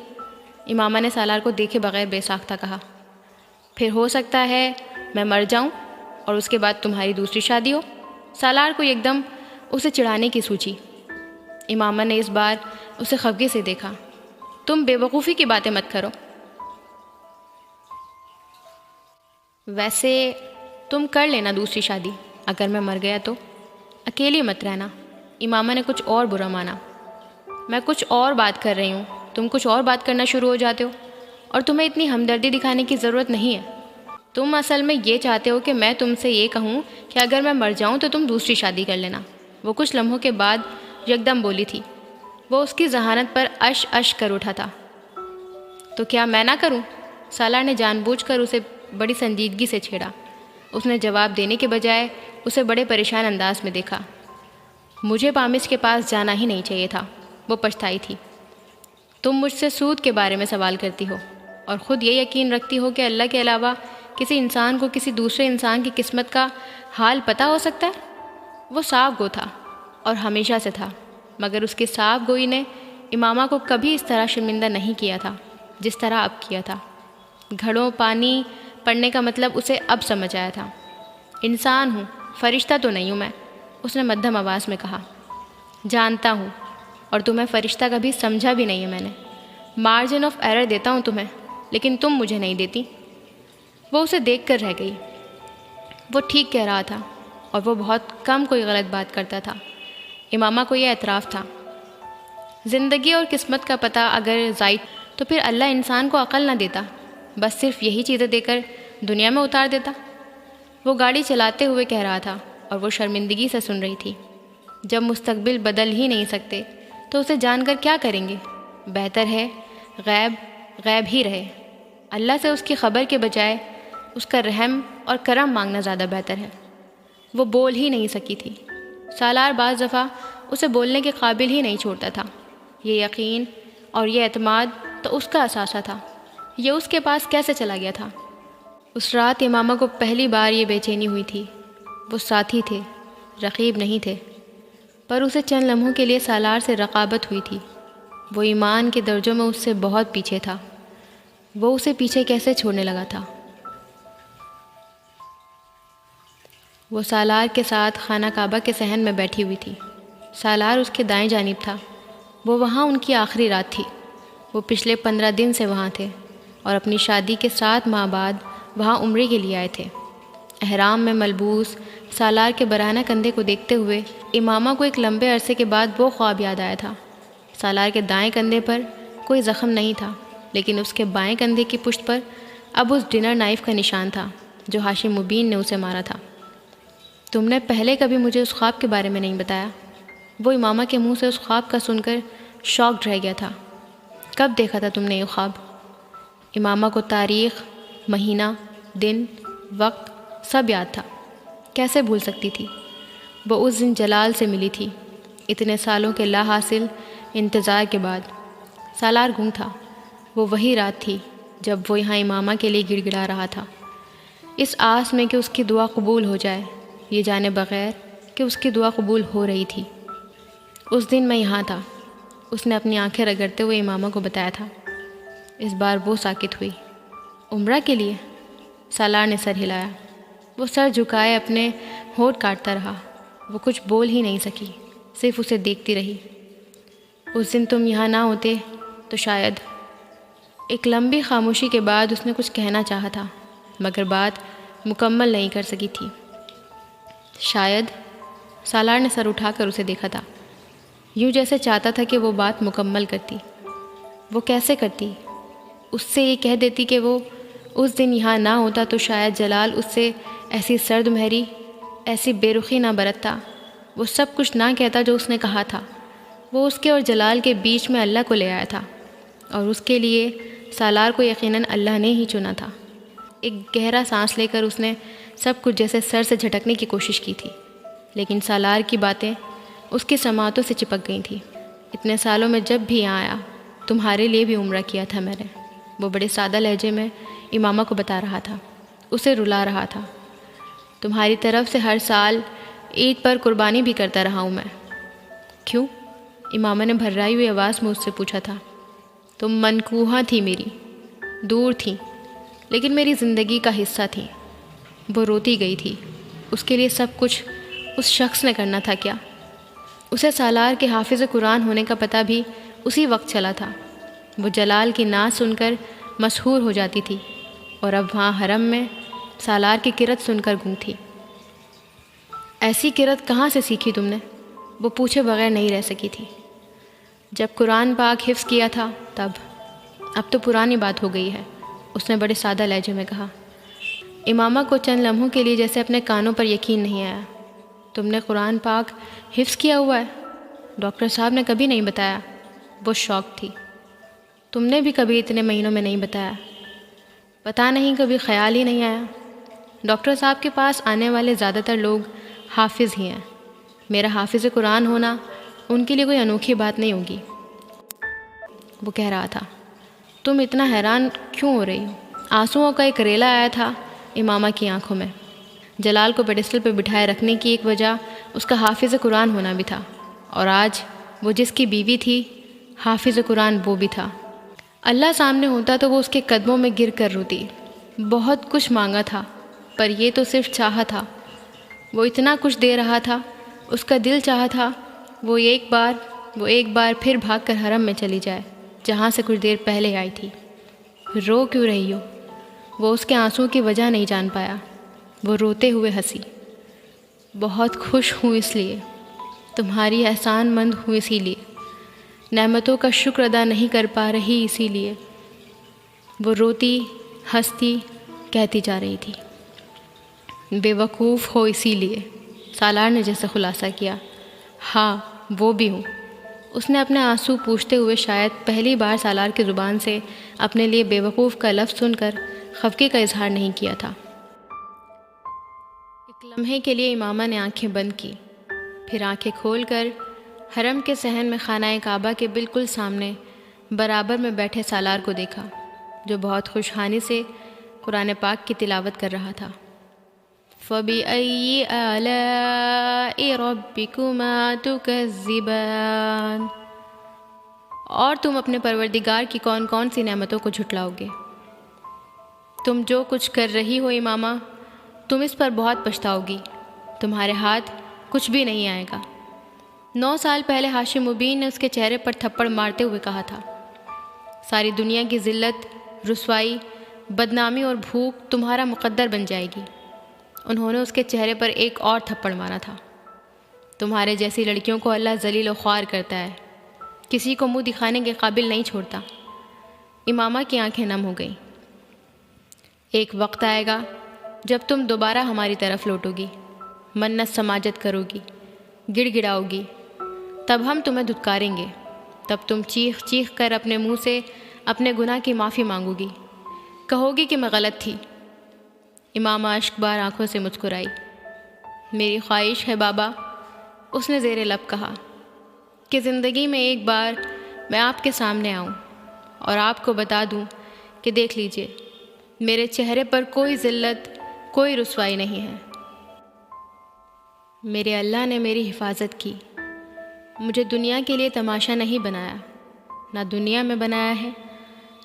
[SPEAKER 1] امامہ نے سالار کو دیکھے بغیر بے ساختہ کہا۔ پھر ہو سکتا ہے میں مر جاؤں اور اس کے بعد تمہاری دوسری شادی ہو۔ سالار کو ایک دم اسے چڑھانے کی سوچی۔ امامہ نے اس بار اسے خفگی سے دیکھا۔ تم بے وقوفی کی باتیں مت کرو۔ ویسے تم کر لینا دوسری شادی، اگر میں مر گیا تو اکیلی مت رہنا۔ امامہ نے کچھ اور برا مانا۔ میں کچھ اور بات کر رہی ہوں، تم کچھ اور بات کرنا شروع ہو جاتے ہو، اور تمہیں اتنی ہمدردی دکھانے کی ضرورت نہیں ہے۔ تم اصل میں یہ چاہتے ہو کہ میں تم سے یہ کہوں کہ اگر میں مر جاؤں تو تم دوسری شادی کر لینا۔ وہ کچھ لمحوں کے بعد یکدم بولی تھی۔ وہ اس کی ذہانت پر اش اش کر اٹھا تھا۔ تو کیا میں نہ کروں؟ سالار نے جان بوجھ کر اسے بڑی سنجیدگی سے چھیڑا۔ اس نے جواب دینے کے بجائے اسے بڑے پریشان انداز میں دیکھا۔ مجھے پامس کے پاس جانا ہی نہیں چاہیے تھا، وہ پچھتائی تھی۔ تم مجھ سے سود کے بارے میں سوال کرتی ہو اور خود یہ یقین رکھتی ہو کہ اللہ کے علاوہ کسی انسان کو کسی دوسرے انسان کی قسمت کا حال پتہ ہو سکتا ہے؟ وہ صاف گو تھا اور ہمیشہ سے تھا، مگر اس کی صاف گوئی نے امامہ کو کبھی اس طرح شرمندہ نہیں کیا تھا جس طرح اب کیا تھا۔ گھڑوں پانی پڑنے کا مطلب اسے اب سمجھ آیا تھا۔ انسان ہوں، فرشتہ تو نہیں ہوں میں، اس نے مدھم آواز میں کہا۔ جانتا ہوں، اور تمہیں فرشتہ کبھی سمجھا بھی نہیں ہے میں نے۔ مارجن آف ایرر دیتا ہوں تمہیں، لیکن تم مجھے نہیں دیتی۔ وہ اسے دیکھ کر رہ گئی۔ وہ ٹھیک کہہ رہا تھا، اور وہ بہت کم کوئی غلط بات کرتا تھا۔ امامہ کو یہ اعتراف تھا۔ زندگی اور قسمت کا پتہ اگر زائد تو پھر اللہ انسان کو عقل نہ دیتا، بس صرف یہی چیزیں دے کر دنیا میں اتار دیتا۔ وہ گاڑی چلاتے ہوئے کہہ رہا تھا اور وہ شرمندگی سے سن رہی تھی۔ جب مستقبل بدل ہی نہیں سکتے تو اسے جان کر کیا کریں گے؟ بہتر ہے غیب غیب ہی رہے۔ اللہ سے اس کی خبر کے بجائے اس کا رحم اور کرم مانگنا زیادہ بہتر ہے۔ وہ بول ہی نہیں سکی تھی۔ سالار بعض دفعہ اسے بولنے کے قابل ہی نہیں چھوڑتا تھا۔ یہ یقین اور یہ اعتماد تو اس کا اثاثہ تھا۔ یہ اس کے پاس کیسے چلا گیا تھا؟ اس رات امامہ کو پہلی بار یہ بے چینی ہوئی تھی۔ وہ ساتھی تھے، رقیب نہیں تھے، پر اسے چند لمحوں کے لیے سالار سے رقابت ہوئی تھی۔ وہ ایمان کے درجوں میں اس سے بہت پیچھے تھا۔ وہ اسے پیچھے کیسے چھوڑنے لگا تھا؟ وہ سالار کے ساتھ خانہ کعبہ کے صحن میں بیٹھی ہوئی تھی۔ سالار اس کے دائیں جانب تھا۔ وہ وہاں ان کی آخری رات تھی۔ وہ پچھلے 15 دن سے وہاں تھے اور اپنی شادی کے 7 ماہ بعد وہاں عمرے کے لیے آئے تھے۔ احرام میں ملبوس سالار کے برہنہ کندھے کو دیکھتے ہوئے امامہ کو ایک لمبے عرصے کے بعد وہ خواب یاد آیا تھا۔ سالار کے دائیں کندھے پر کوئی زخم نہیں تھا، لیکن اس کے بائیں کندھے کی پشت پر اب اس ڈنر نائف کا نشان تھا جو ہاشم مبین نے اسے مارا تھا۔ تم نے پہلے کبھی مجھے اس خواب کے بارے میں نہیں بتایا۔ وہ امامہ کے منہ سے اس خواب کا سن کر شاکڈ رہ گیا تھا۔ کب دیکھا تھا تم نے یہ خواب؟ امامہ کو تاریخ، مہینہ، دن، وقت سب یاد تھا۔ کیسے بھول سکتی تھی؟ وہ اس دن جلال سے ملی تھی، اتنے سالوں کے لا حاصل انتظار کے بعد۔ سالار گم تھا۔ وہ وہی رات تھی جب وہ یہاں امامہ کے لیے گڑ گڑا رہا تھا، اس آس میں کہ اس کی دعا قبول ہو جائے، یہ جانے بغیر کہ اس کی دعا قبول ہو رہی تھی۔ اس دن میں یہاں تھا، اس نے اپنی آنکھیں رگڑتے ہوئے امامہ کو بتایا تھا۔ اس بار وہ ساکت ہوئی۔ عمرہ کے لیے؟ سالار نے سر ہلایا۔ وہ سر جھکائے اپنے ہونٹ کاٹتا رہا۔ وہ کچھ بول ہی نہیں سکی، صرف اسے دیکھتی رہی۔ اس دن تم یہاں نہ ہوتے تو شاید۔ ایک لمبی خاموشی کے بعد اس نے کچھ کہنا چاہا تھا، مگر بات مکمل نہیں کر سکی تھی۔ شاید؟ سالار نے سر اٹھا کر اسے دیکھا تھا، یوں جیسے چاہتا تھا کہ وہ بات مکمل کرتی۔ وہ کیسے کرتی؟ اس سے یہ کہہ دیتی کہ وہ اس دن یہاں نہ ہوتا تو شاید جلال اس سے ایسی سرد مہری، ایسی بے رخی نہ برتتا، وہ سب کچھ نہ کہتا جو اس نے کہا تھا۔ وہ اس کے اور جلال کے بیچ میں اللہ کو لے آیا تھا، اور اس کے لیے سالار کو یقیناً اللہ نے ہی چنا تھا۔ ایک گہرا سانس لے کر اس نے سب کچھ جیسے سر سے جھٹکنے کی کوشش کی تھی، لیکن سالار کی باتیں اس کی سماعتوں سے چپک گئی تھیں۔ اتنے سالوں میں جب بھی یہاں آیا، تمہارے لیے بھی عمرہ کیا تھا میں نے، وہ بڑے سادہ لہجے میں امامہ کو بتا رہا تھا، اسے رلا رہا تھا۔ تمہاری طرف سے ہر سال عید پر قربانی بھی کرتا رہا ہوں میں۔ کیوں؟ امامہ نے بھررائی ہوئی آواز میں اس سے پوچھا تھا۔ تم منکوہاں تھی میری، دور تھی، لیکن میری زندگی کا حصہ تھی۔ وہ روتی گئی تھی۔ اس کے لیے سب کچھ اس شخص نے کرنا تھا کیا؟ اسے سالار کے حافظ قرآن ہونے کا پتہ بھی اسی وقت چلا تھا۔ وہ جلال کی نعت سن کر مسحور ہو جاتی تھی، اور اب وہاں حرم میں سالار کی قرأت سن کر گم تھی۔ ایسی قرأت کہاں سے سیکھی تم نے؟ وہ پوچھے بغیر نہیں رہ سکی تھی۔ جب قرآن پاک حفظ کیا تھا تب۔ اب تو پرانی بات ہو گئی ہے، اس نے بڑے سادہ لہجے میں کہا۔ امامہ کو چند لمحوں کے لیے جیسے اپنے کانوں پر یقین نہیں آیا۔ تم نے قرآن پاک حفظ کیا ہوا ہے؟ ڈاکٹر صاحب نے کبھی نہیں بتایا۔ وہ شوق تھی۔ تم نے بھی کبھی اتنے مہینوں میں نہیں بتایا؟ پتہ نہیں، کبھی خیال ہی نہیں آیا۔ ڈاکٹر صاحب کے پاس آنے والے زیادہ تر لوگ حافظ ہی ہیں۔ میرا حافظ قرآن ہونا ان کے لیے کوئی انوکھی بات نہیں ہوگی۔ وہ کہہ رہا تھا۔ تم اتنا حیران کیوں ہو رہی ہو؟ آنسوؤں کا ایک ریلا آیا تھا امامہ کی آنکھوں میں۔ جلال کو پیڈسٹل پہ بٹھائے رکھنے کی ایک وجہ اس کا حافظ قرآن ہونا بھی تھا، اور آج وہ جس کی بیوی تھی، حافظ قرآن وہ بھی تھا۔ اللہ سامنے ہوتا تو وہ اس کے قدموں میں گر کر روتی۔ بہت کچھ مانگا تھا، پر یہ تو صرف چاہا تھا۔ وہ اتنا کچھ دے رہا تھا، اس کا دل چاہا تھا وہ ایک بار پھر بھاگ کر حرم میں چلی جائے، جہاں سے کچھ دیر پہلے آئی تھی۔ رو کیوں رہی ہو؟ وہ اس کے آنسوؤں کی وجہ نہیں جان پایا۔ وہ روتے ہوئے ہنسی۔ بہت خوش ہوں اس لیے، تمہاری احسان مند ہوں اسی لیے۔ نعمتوں کا شکر ادا نہیں کر پا رہی، اسی لیے وہ روتی ہنستی کہتی جا رہی تھی، بے وقوف ہو اسی لیے۔ سالار نے جیسے خلاصہ کیا، ہاں وہ بھی ہوں۔ اس نے اپنے آنسو پوچھتے ہوئے شاید پہلی بار سالار کی زبان سے اپنے لیے بے وقوف کا لفظ سن کر خفگے کا اظہار نہیں کیا تھا۔ ایک لمحے کے لیے امامہ نے آنکھیں بند کی، پھر آنکھیں کھول کر حرم کے صحن میں خانہ کعبہ کے بالکل سامنے برابر میں بیٹھے سالار کو دیکھا، جو بہت خوشحالی سے قرآن پاک کی تلاوت کر رہا تھا۔ فَبِأَيِّ آلَاءِ رَبِّكُمَا تُكَذِّبَانِ، اور تم اپنے پروردگار کی کون کون سی نعمتوں کو جھٹلاؤ گے؟ تم جو کچھ کر رہی ہو امامہ، تم اس پر بہت پچھتاؤ گی، تمہارے ہاتھ کچھ بھی نہیں آئے گا۔ 9 سال پہلے ہاشم مبین نے اس کے چہرے پر تھپڑ مارتے ہوئے کہا تھا، ساری دنیا کی ذلت، رسوائی، بدنامی اور بھوک تمہارا مقدر بن جائے گی۔ انہوں نے اس کے چہرے پر ایک اور تھپڑ مارا تھا، تمہارے جیسی لڑکیوں کو اللہ ذلیل و خوار کرتا ہے، کسی کو منہ دکھانے کے قابل نہیں چھوڑتا۔ امامہ کی آنکھیں نم ہو گئیں۔ ایک وقت آئے گا جب تم دوبارہ ہماری طرف لوٹو گی، منت سماجت کرو گی، گڑ گڑاؤ گی، تب ہم تمہیں دھتکاریں گے، تب تم چیخ چیخ کر اپنے منہ سے اپنے گناہ کی معافی مانگو گی، کہو گی کہ میں غلط تھی۔ امامہ اشک بار آنکھوں سے مسکرائی۔ میری خواہش ہے بابا، اس نے زیر لب کہا، کہ زندگی میں ایک بار میں آپ کے سامنے آؤں اور آپ کو بتا دوں کہ دیکھ لیجئے، میرے چہرے پر کوئی ذلت، کوئی رسوائی نہیں ہے۔ میرے اللہ نے میری حفاظت کی، مجھے دنیا کے لیے تماشا نہیں بنایا، نہ دنیا میں بنایا ہے،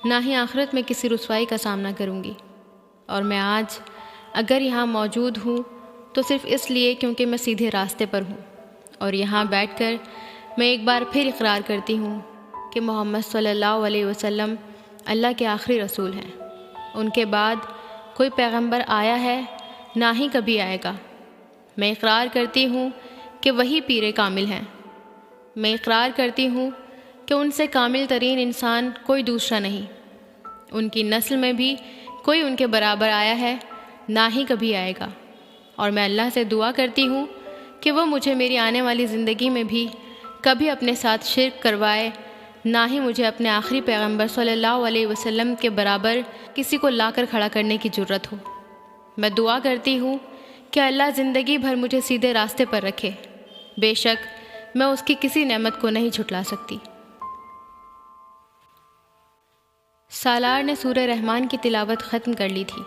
[SPEAKER 1] نہ ہی آخرت میں کسی رسوائی کا سامنا کروں گی۔ اور میں آج اگر یہاں موجود ہوں تو صرف اس لیے کیونکہ میں سیدھے راستے پر ہوں، اور یہاں بیٹھ کر میں ایک بار پھر اقرار کرتی ہوں کہ محمد صلی اللہ علیہ وسلم اللہ کے آخری رسول ہیں۔ ان کے بعد کوئی پیغمبر آیا ہے، نہ ہی کبھی آئے گا۔ میں اقرار کرتی ہوں کہ وہی پیر کامل ہیں۔ میں اقرار کرتی ہوں کہ ان سے کامل ترین انسان کوئی دوسرا نہیں، ان کی نسل میں بھی کوئی ان کے برابر آیا ہے، نہ ہی کبھی آئے گا۔ اور میں اللہ سے دعا کرتی ہوں کہ وہ مجھے میری آنے والی زندگی میں بھی کبھی اپنے ساتھ شرک کروائے، نہ ہی مجھے اپنے آخری پیغمبر صلی اللہ علیہ وسلم کے برابر کسی کو لا کر کھڑا کرنے کی جرت ہو۔ میں دعا کرتی ہوں کہ اللہ زندگی بھر مجھے سیدھے راستے پر رکھے، بے شک میں اس کی کسی نعمت کو نہیں جھٹلا سکتی۔ سالار نے سورہ رحمان کی تلاوت ختم کر لی تھی۔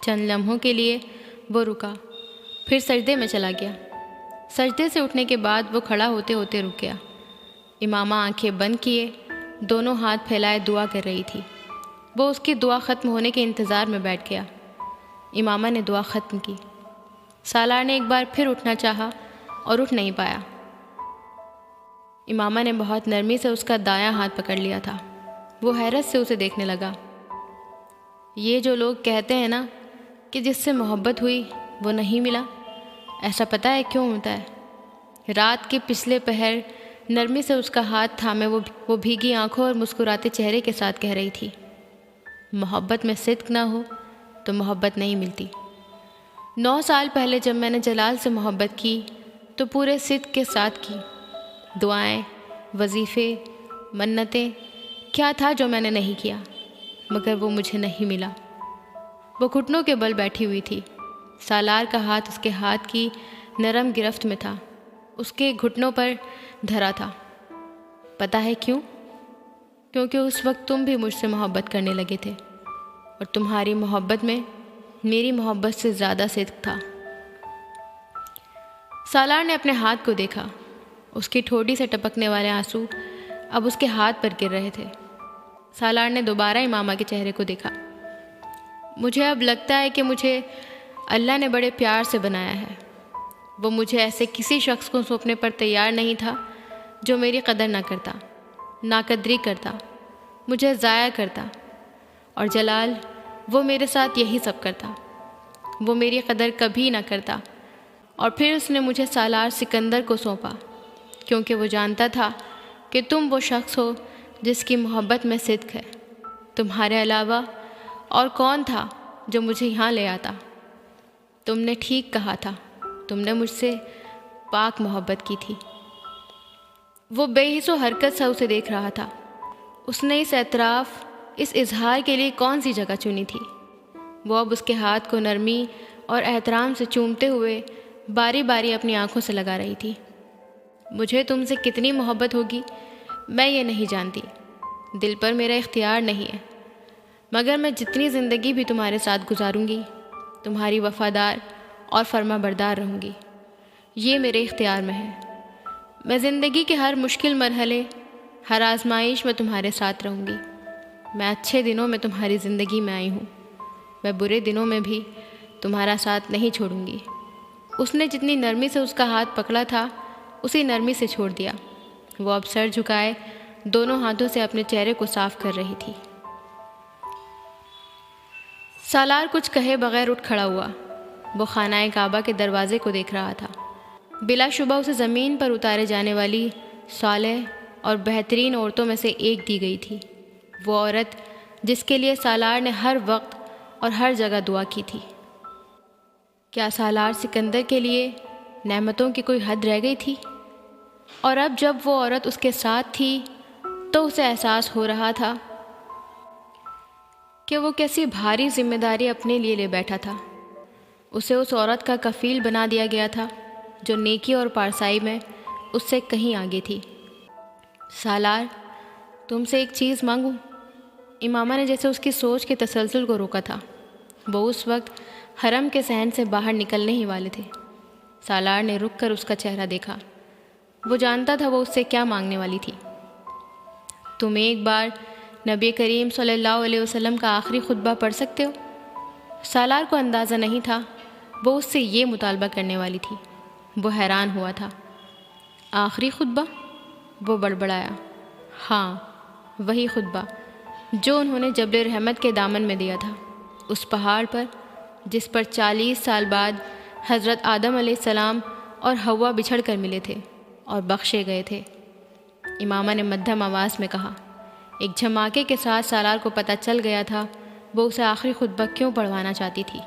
[SPEAKER 1] چند لمحوں کے لیے وہ رکا، پھر سجدے میں چلا گیا۔ سجدے سے اٹھنے کے بعد وہ کھڑا ہوتے ہوتے رک گیا۔ امامہ آنکھیں بند کیے دونوں ہاتھ پھیلائے دعا کر رہی تھی۔ وہ اس کی دعا ختم ہونے کے انتظار میں بیٹھ گیا۔ امامہ نے دعا ختم کی۔ سالار نے ایک بار پھر اٹھنا چاہا اور اٹھ نہیں پایا۔ امامہ نے بہت نرمی سے اس کا دایاں ہاتھ پکڑ لیا تھا۔ وہ حیرت سے اسے دیکھنے لگا۔ یہ جو لوگ کہتے ہیں نا کہ جس سے محبت ہوئی وہ نہیں ملا، ایسا پتہ ہے کیوں ہوتا ہے؟ رات کے پچھلے پہر نرمی سے اس کا ہاتھ تھامے وہ بھیگی آنکھوں اور مسکراتے چہرے کے ساتھ کہہ رہی تھی، محبت میں صدق نہ ہو تو محبت نہیں ملتی۔ 9 سال پہلے جب میں نے جلال سے محبت کی تو پورے صدق کے ساتھ کی۔ دعائیں، وظیفے، منتیں، کیا تھا جو میں نے نہیں کیا، مگر وہ مجھے نہیں ملا۔ وہ گھٹنوں کے بل بیٹھی ہوئی تھی۔ سالار کا ہاتھ اس کے ہاتھ کی نرم گرفت میں تھا، اس کے گھٹنوں پر دھرا تھا۔ پتہ ہے کیوں؟ کیونکہ اس وقت تم بھی مجھ سے محبت کرنے لگے تھے، اور تمہاری محبت میں میری محبت سے زیادہ صدق تھا۔ سالار نے اپنے ہاتھ کو دیکھا۔ اس کی ٹھوڑی سے ٹپکنے والے آنسو اب اس کے ہاتھ پر گر رہے تھے۔ سالار نے دوبارہ امامہ کے چہرے کو دیکھا۔ مجھے اب لگتا ہے کہ مجھے اللہ نے بڑے پیار سے بنایا ہے۔ وہ مجھے ایسے کسی شخص کو سونپنے پر تیار نہیں تھا جو میری قدر نہ کرتا، ناقدری کرتا، مجھے ضائع کرتا۔ اور جلال، وہ میرے ساتھ یہی سب کرتا۔ وہ میری قدر کبھی نہ کرتا، اور پھر اس نے مجھے سالار سکندر کو سونپا، کیونکہ وہ جانتا تھا کہ تم وہ شخص ہو جس کی محبت میں صدق ہے۔ تمہارے علاوہ اور کون تھا جو مجھے یہاں لے آتا؟ تم نے ٹھیک کہا تھا، تم نے مجھ سے پاک محبت کی تھی۔ وہ بے حس و حرکت سا اسے دیکھ رہا تھا۔ اس نے اس اعتراف، اس اظہار کے لیے کون سی جگہ چنی تھی؟ وہ اب اس کے ہاتھ کو نرمی اور احترام سے چومتے ہوئے باری باری اپنی آنکھوں سے لگا رہی تھی۔ مجھے تم سے کتنی محبت ہوگی میں یہ نہیں جانتی، دل پر میرا اختیار نہیں ہے، مگر میں جتنی زندگی بھی تمہارے ساتھ گزاروں گی تمہاری وفادار اور فرما بردار رہوں گی، یہ میرے اختیار میں ہے۔ میں زندگی کے ہر مشکل مرحلے، ہر آزمائش میں تمہارے ساتھ رہوں گی۔ میں اچھے دنوں میں تمہاری زندگی میں آئی ہوں، میں برے دنوں میں بھی تمہارا ساتھ نہیں چھوڑوں گی۔ اس نے جتنی نرمی سے اس کا ہاتھ پکڑا تھا اسی نرمی سے چھوڑ دیا۔ وہ اب سر جھکائے دونوں ہاتھوں سے اپنے چہرے کو صاف کر رہی تھی۔ سالار کچھ کہے بغیر اٹھ کھڑا ہوا۔ وہ خانہ کعبہ کے دروازے کو دیکھ رہا تھا۔ بلا شبہ اسے زمین پر اتارے جانے والی صالح اور بہترین عورتوں میں سے ایک دی گئی تھی، وہ عورت جس کے لیے سالار نے ہر وقت اور ہر جگہ دعا کی تھی۔ کیا سالار سکندر کے لیے نعمتوں کی کوئی حد رہ گئی تھی؟ اور اب جب وہ عورت اس کے ساتھ تھی تو اسے احساس ہو رہا تھا کہ وہ کیسی بھاری ذمہ داری اپنے لیے لے بیٹھا تھا۔ اسے اس عورت کا کفیل بنا دیا گیا تھا جو نیکی اور پارسائی میں اس سے کہیں آگے تھی۔ سالار، تم سے ایک چیز مانگوں؟ امامہ نے جیسے اس کی سوچ کے تسلسل کو روکا تھا۔ وہ اس وقت حرم کے صحن سے باہر نکلنے ہی والے تھے۔ سالار نے رک کر اس کا چہرہ دیکھا۔ وہ جانتا تھا وہ اس سے کیا مانگنے والی تھی۔ تم ایک بار نبی کریم صلی اللہ علیہ وسلم کا آخری خطبہ پڑھ سکتے ہو؟ سالار کو اندازہ نہیں تھا وہ اس سے یہ مطالبہ کرنے والی تھی۔ وہ حیران ہوا تھا۔ آخری خطبہ؟ وہ بڑبڑایا۔ ہاں، وہی خطبہ جو انہوں نے جبل رحمت کے دامن میں دیا تھا، اس پہاڑ پر جس پر 40 سال بعد حضرت آدم علیہ السلام اور حوا بچھڑ کر ملے تھے اور بخشے گئے تھے۔ امامہ نے مدھم آواز میں کہا۔ ایک جھماکے کے ساتھ سالار کو پتہ چل گیا تھا وہ اسے آخری خطبہ کیوں پڑھوانا چاہتی تھی۔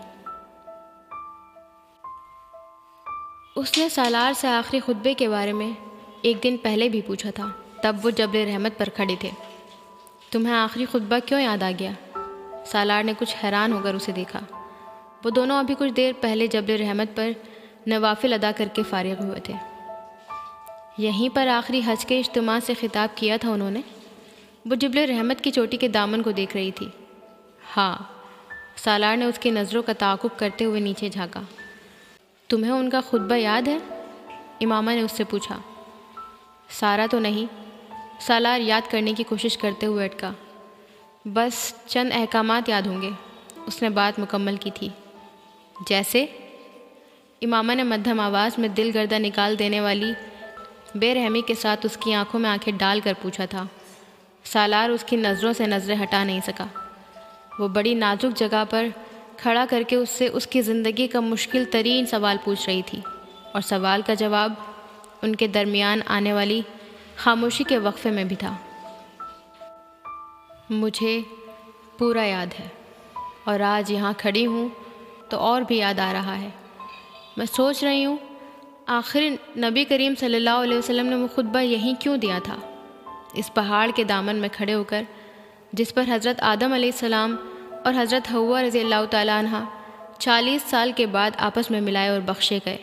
[SPEAKER 1] اس نے سالار سے آخری خطبے کے بارے میں ایک دن پہلے بھی پوچھا تھا، تب وہ جبل رحمت پر کھڑے تھے۔ تمہیں آخری خطبہ کیوں یاد آ گیا؟ سالار نے کچھ حیران ہو کر اسے دیکھا۔ وہ دونوں ابھی کچھ دیر پہلے جبل رحمت پر نوافل ادا کر کے فارغ ہوئے تھے۔ یہیں پر آخری حج کے اجتماع سے خطاب کیا تھا انہوں نے؟ وہ جبل رحمت کی چوٹی کے دامن کو دیکھ رہی تھی۔ ہاں، سالار نے اس کی نظروں کا تعاقب کرتے ہوئے نیچے جھانکا۔ تمہیں ان کا خطبہ یاد ہے؟ امامہ نے اس سے پوچھا۔ سارا تو نہیں، سالار یاد کرنے کی کوشش کرتے ہوئے اٹکا۔ بس چند احکامات یاد ہوں گے، اس نے بات مکمل کی تھی۔ جیسے؟ امامہ نے مدھم آواز میں دل گردہ نکال دینے والی بے رحمی کے ساتھ اس کی آنکھوں میں آنکھیں ڈال کر پوچھا تھا۔ سالار اس کی نظروں سے نظریں ہٹا نہیں سکا۔ وہ بڑی نازک جگہ پر کھڑا کر کے اس سے اس کی زندگی کا مشکل ترین سوال پوچھ رہی تھی، اور سوال کا جواب ان کے درمیان آنے والی خاموشی کے وقفے میں بھی تھا۔ مجھے پورا یاد ہے، اور آج یہاں کھڑی ہوں تو اور بھی یاد آ رہا ہے۔ میں سوچ رہی ہوں آخر نبی کریم صلی اللہ علیہ وسلم نے وہ خطبہ یہیں کیوں دیا تھا، اس پہاڑ کے دامن میں کھڑے ہو کر جس پر حضرت آدم علیہ السلام اور حضرت حوا رضی اللہ تعالیٰ عنہ 40 سال کے بعد آپس میں ملائے اور بخشے گئے۔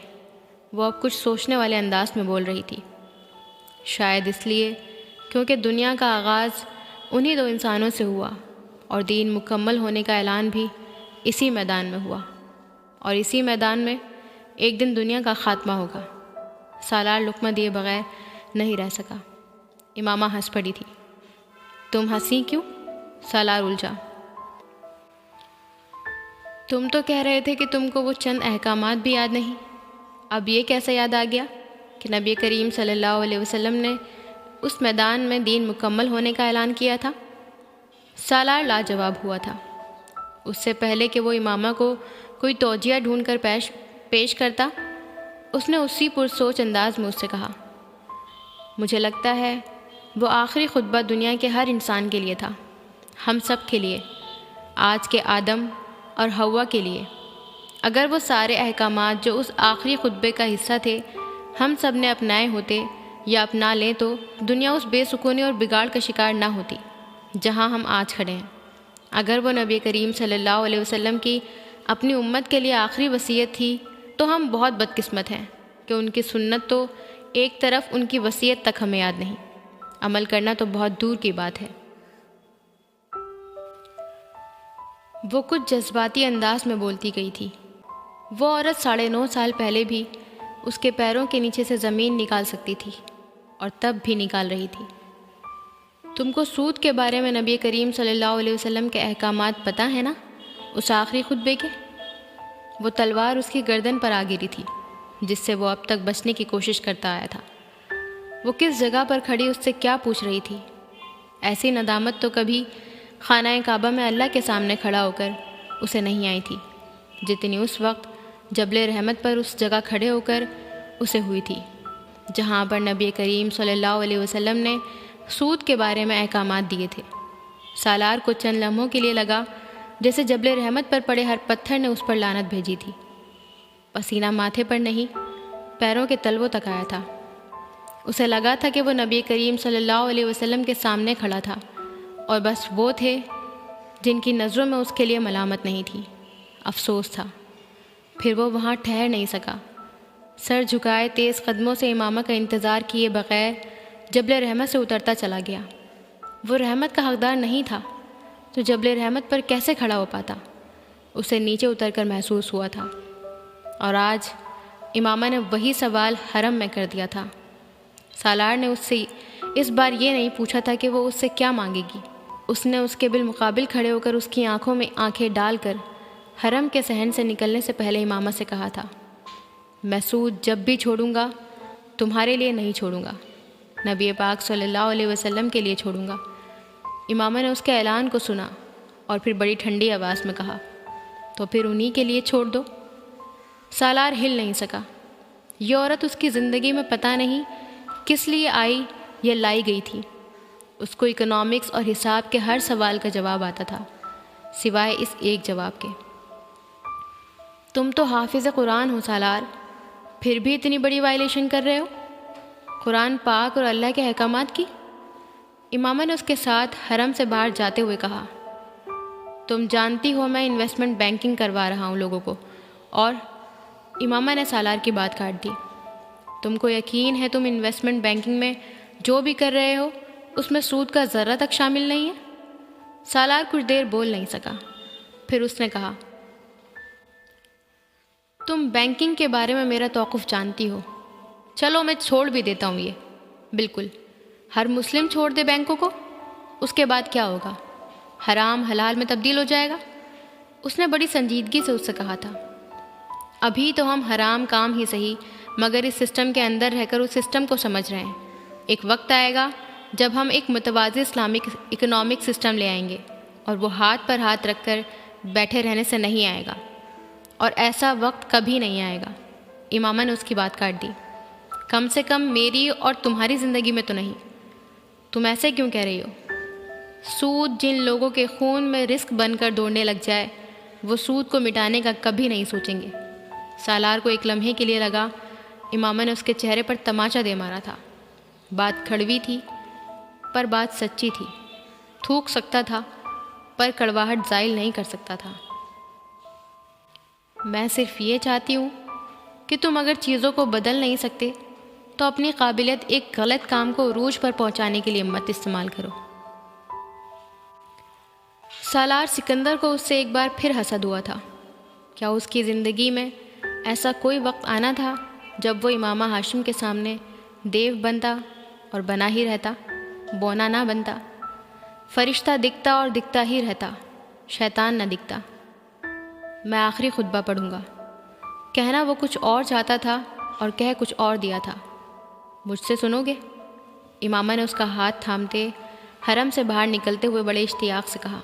[SPEAKER 1] وہ اب کچھ سوچنے والے انداز میں بول رہی تھی۔ شاید اس لیے کیونکہ دنیا کا آغاز انہی دو انسانوں سے ہوا، اور دین مکمل ہونے کا اعلان بھی اسی میدان میں ہوا، اور اسی میدان میں ایک دن دنیا کا خاتمہ ہوگا۔ سالار لقمہ دیے بغیر نہیں رہ سکا۔ امامہ ہنس پڑی تھی۔ تم ہنسی کیوں؟ سالار الجھا۔ تم تو کہہ رہے تھے کہ تم کو وہ چند احکامات بھی یاد نہیں، اب یہ کیسے یاد آ گیا کہ نبی کریم صلی اللہ علیہ وسلم نے اس میدان میں دین مکمل ہونے کا اعلان کیا تھا؟ سالار لاجواب ہوا تھا۔ اس سے پہلے کہ وہ امامہ کو کوئی توجیہ ڈھونڈ کر پیش کرتا، اس نے اسی پرسوچ انداز میں اس سے کہا، مجھے لگتا ہے وہ آخری خطبہ دنیا کے ہر انسان کے لیے تھا، ہم سب کے لیے، آج کے آدم اور حوا کے لیے۔ اگر وہ سارے احکامات جو اس آخری خطبے کا حصہ تھے ہم سب نے اپنائے ہوتے یا اپنا لیں تو دنیا اس بے سکونی اور بگاڑ کا شکار نہ ہوتی جہاں ہم آج کھڑے ہیں۔ اگر وہ نبی کریم صلی اللہ علیہ وسلم کی اپنی امت کے لیے آخری وصیت تھی تو ہم بہت بدقسمت ہیں کہ ان کی سنت تو ایک طرف، ان کی وصیت تک ہمیں یاد نہیں، عمل کرنا تو بہت دور کی بات ہے۔ وہ کچھ جذباتی انداز میں بولتی گئی تھی۔ وہ عورت 9.5 سال پہلے بھی اس کے پیروں کے نیچے سے زمین نکال سکتی تھی، اور تب بھی نکال رہی تھی۔ تم کو سود کے بارے میں نبی کریم صلی اللہ علیہ وسلم کے احکامات پتہ ہیں نا، اس آخری خطبے کے؟ وہ تلوار اس کی گردن پر آ گری تھی جس سے وہ اب تک بچنے کی کوشش کرتا آیا تھا۔ وہ کس جگہ پر کھڑی اس سے کیا پوچھ رہی تھی؟ ایسی ندامت تو کبھی خانہ کعبہ میں اللہ کے سامنے کھڑا ہو کر اسے نہیں آئی تھی جتنی اس وقت جبل رحمت پر اس جگہ کھڑے ہو کر اسے ہوئی تھی جہاں پر نبی کریم صلی اللہ علیہ وسلم نے سود کے بارے میں احکامات دیے تھے۔ سالار کو چند لمحوں کے لیے لگا جیسے جبل رحمت پر پڑے ہر پتھر نے اس پر لعنت بھیجی تھی۔ پسینہ ماتھے پر نہیں، پیروں کے تلووں تک آیا تھا۔ اسے لگا تھا کہ وہ نبی کریم صلی اللہ علیہ وسلم کے سامنے کھڑا تھا، اور بس وہ تھے جن کی نظروں میں اس کے لیے ملامت نہیں تھی، افسوس تھا۔ پھر وہ وہاں ٹھہر نہیں سکا، سر جھکائے تیز قدموں سے امامہ کا انتظار کیے بغیر جبل رحمت سے اترتا چلا گیا۔ وہ رحمت کا حقدار نہیں تھا تو جبل رحمت پر کیسے کھڑا ہو پاتا؟ اسے نیچے اتر کر محسوس ہوا تھا، اور آج امامہ نے وہی سوال حرم میں کر دیا تھا۔ سالار نے اس سے اس بار یہ نہیں پوچھا تھا کہ وہ اس سے کیا مانگے گی۔ اس نے اس کے بالمقابل کھڑے ہو کر اس کی آنکھوں میں آنکھیں ڈال کر حرم کے صحن سے نکلنے سے پہلے امامہ سے کہا تھا، میں سود جب بھی چھوڑوں گا تمہارے لیے نہیں چھوڑوں گا، نبی پاک صلی اللہ علیہ وسلم کے لیے چھوڑوں گا۔ امامہ نے اس کے اعلان کو سنا اور پھر بڑی ٹھنڈی آواز میں کہا، تو پھر انہی کے لیے چھوڑ دو۔ سالار ہل نہیں سکا۔ یہ عورت اس کی زندگی میں پتہ نہیں کس لیے آئی یا لائی گئی تھی۔ اس کو اکنامکس اور حساب کے ہر سوال کا جواب آتا تھا سوائے اس ایک جواب کے، تم تو حافظ قرآن ہو سالار، پھر بھی اتنی بڑی وائلیشن کر رہے ہو قرآن پاک اور اللہ کے احکامات کی۔ امامہ نے اس کے ساتھ حرم سے باہر جاتے ہوئے کہا، تم جانتی ہو میں انویسٹمنٹ بینکنگ کروا رہا ہوں لوگوں کو، اور امامہ نے سالار کی بات کاٹ دی، تم کو یقین ہے تم انویسٹمنٹ بینکنگ میں جو بھی کر رہے ہو اس میں سود کا ذرہ تک شامل نہیں ہے؟ سالار کچھ دیر بول نہیں سکا، پھر اس نے کہا، تم بینکنگ کے بارے میں میرا توقف جانتی ہو، چلو میں چھوڑ بھی دیتا ہوں یہ، بالکل ہر مسلم چھوڑ دے بینکوں کو، اس کے بعد کیا ہوگا؟ حرام حلال میں تبدیل ہو جائے گا۔ اس نے بڑی سنجیدگی سے اس سے کہا تھا، ابھی تو ہم حرام کام ہی صحیح مگر اس سسٹم کے اندر رہ کر اس سسٹم کو سمجھ رہے ہیں۔ ایک وقت آئے گا جب ہم ایک متوازی اسلامک اکنامک سسٹم لے آئیں گے، اور وہ ہاتھ پر ہاتھ رکھ کر بیٹھے رہنے سے نہیں آئے گا، اور ایسا وقت کبھی نہیں آئے گا۔ امامہ نے اس کی بات کاٹ دی، کم سے کم میری اور تمہاری زندگی میں تو نہیں۔ تم ایسے کیوں کہہ رہی ہو؟ سود جن لوگوں کے خون میں رزق بن کر دوڑنے لگ جائے وہ سود کو مٹانے کا کبھی نہیں سوچیں گے۔ سالار کو ایک لمحے کے لیے لگا امامہ نے اس کے چہرے پر تماچا دے مارا تھا۔ بات کڑوی تھی پر بات سچی تھی، تھوک سکتا تھا پر کڑواہٹ زائل نہیں کر سکتا تھا۔ میں صرف یہ چاہتی ہوں کہ تم اگر چیزوں کو بدل نہیں سکتے تو اپنی قابلیت ایک غلط کام کو عروج پر پہنچانے کے لیے مت استعمال کرو۔ سالار سکندر کو اس سے ایک بار پھر حسد ہوا تھا۔ کیا اس کی زندگی میں ایسا کوئی وقت آنا تھا جب وہ امامہ ہاشم کے سامنے دیو بنتا اور بنا ہی رہتا، بونا نہ بنتا، فرشتہ دکھتا اور دکھتا ہی رہتا، شیطان نہ دکھتا؟ میں آخری خطبہ پڑھوں گا، کہنا وہ کچھ اور چاہتا تھا اور کہہ کچھ اور دیا تھا۔ مجھ سے سنو گے؟ امامہ نے اس کا ہاتھ تھامتے حرم سے باہر نکلتے ہوئے بڑے اشتیاق سے کہا،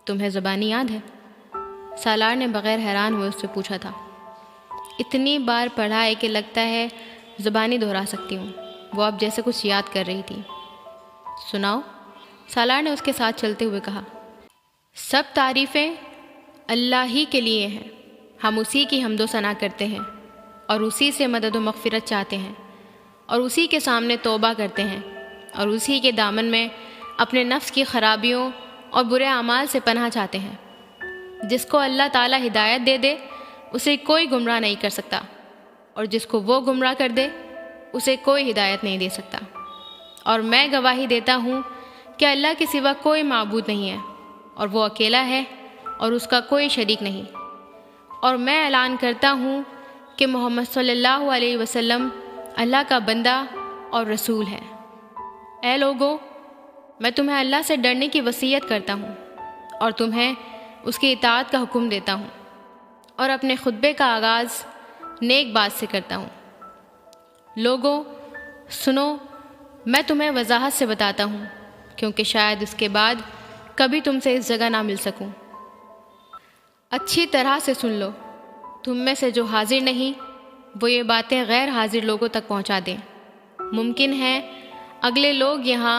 [SPEAKER 1] تمہیں زبانی یاد ہے؟ سالار نے بغیر حیران ہوئے اس سے پوچھا تھا۔ اتنی بار پڑھا ہے کہ لگتا ہے زبانی دہرا سکتی ہوں، وہ اب جیسے کچھ یاد کر رہی تھی۔ سناؤ، سالار نے اس کے ساتھ چلتے ہوئے کہا۔ سب تعریفیں اللہ ہی کے لیے ہیں، ہم اسی کی حمد و ثنا کرتے ہیں اور اسی سے مدد و مغفرت چاہتے ہیں اور اسی کے سامنے توبہ کرتے ہیں اور اسی کے دامن میں اپنے نفس کی خرابیوں اور برے اعمال سے پناہ چاہتے ہیں۔ جس کو اللہ تعالیٰ ہدایت دے دے اسے کوئی گمراہ نہیں کر سکتا، اور جس کو وہ گمراہ کر دے اسے کوئی ہدایت نہیں دے سکتا۔ اور میں گواہی دیتا ہوں کہ اللہ کے سوا کوئی معبود نہیں ہے، اور وہ اکیلا ہے اور اس کا کوئی شریک نہیں۔ اور میں اعلان کرتا ہوں کہ محمد صلی اللہ علیہ وسلم اللہ کا بندہ اور رسول ہے۔ اے لوگو، میں تمہیں اللہ سے ڈرنے کی وصیت کرتا ہوں اور تمہیں اس کی اطاعت کا حکم دیتا ہوں، اور اپنے خطبے کا آغاز نیک بات سے کرتا ہوں۔ لوگو سنو، میں تمہیں وضاحت سے بتاتا ہوں، کیونکہ شاید اس کے بعد کبھی تم سے اس جگہ نہ مل سکوں۔ اچھی طرح سے سن لو، تم میں سے جو حاضر نہیں وہ یہ باتیں غیر حاضر لوگوں تک پہنچا دیں۔ ممکن ہے اگلے لوگ یہاں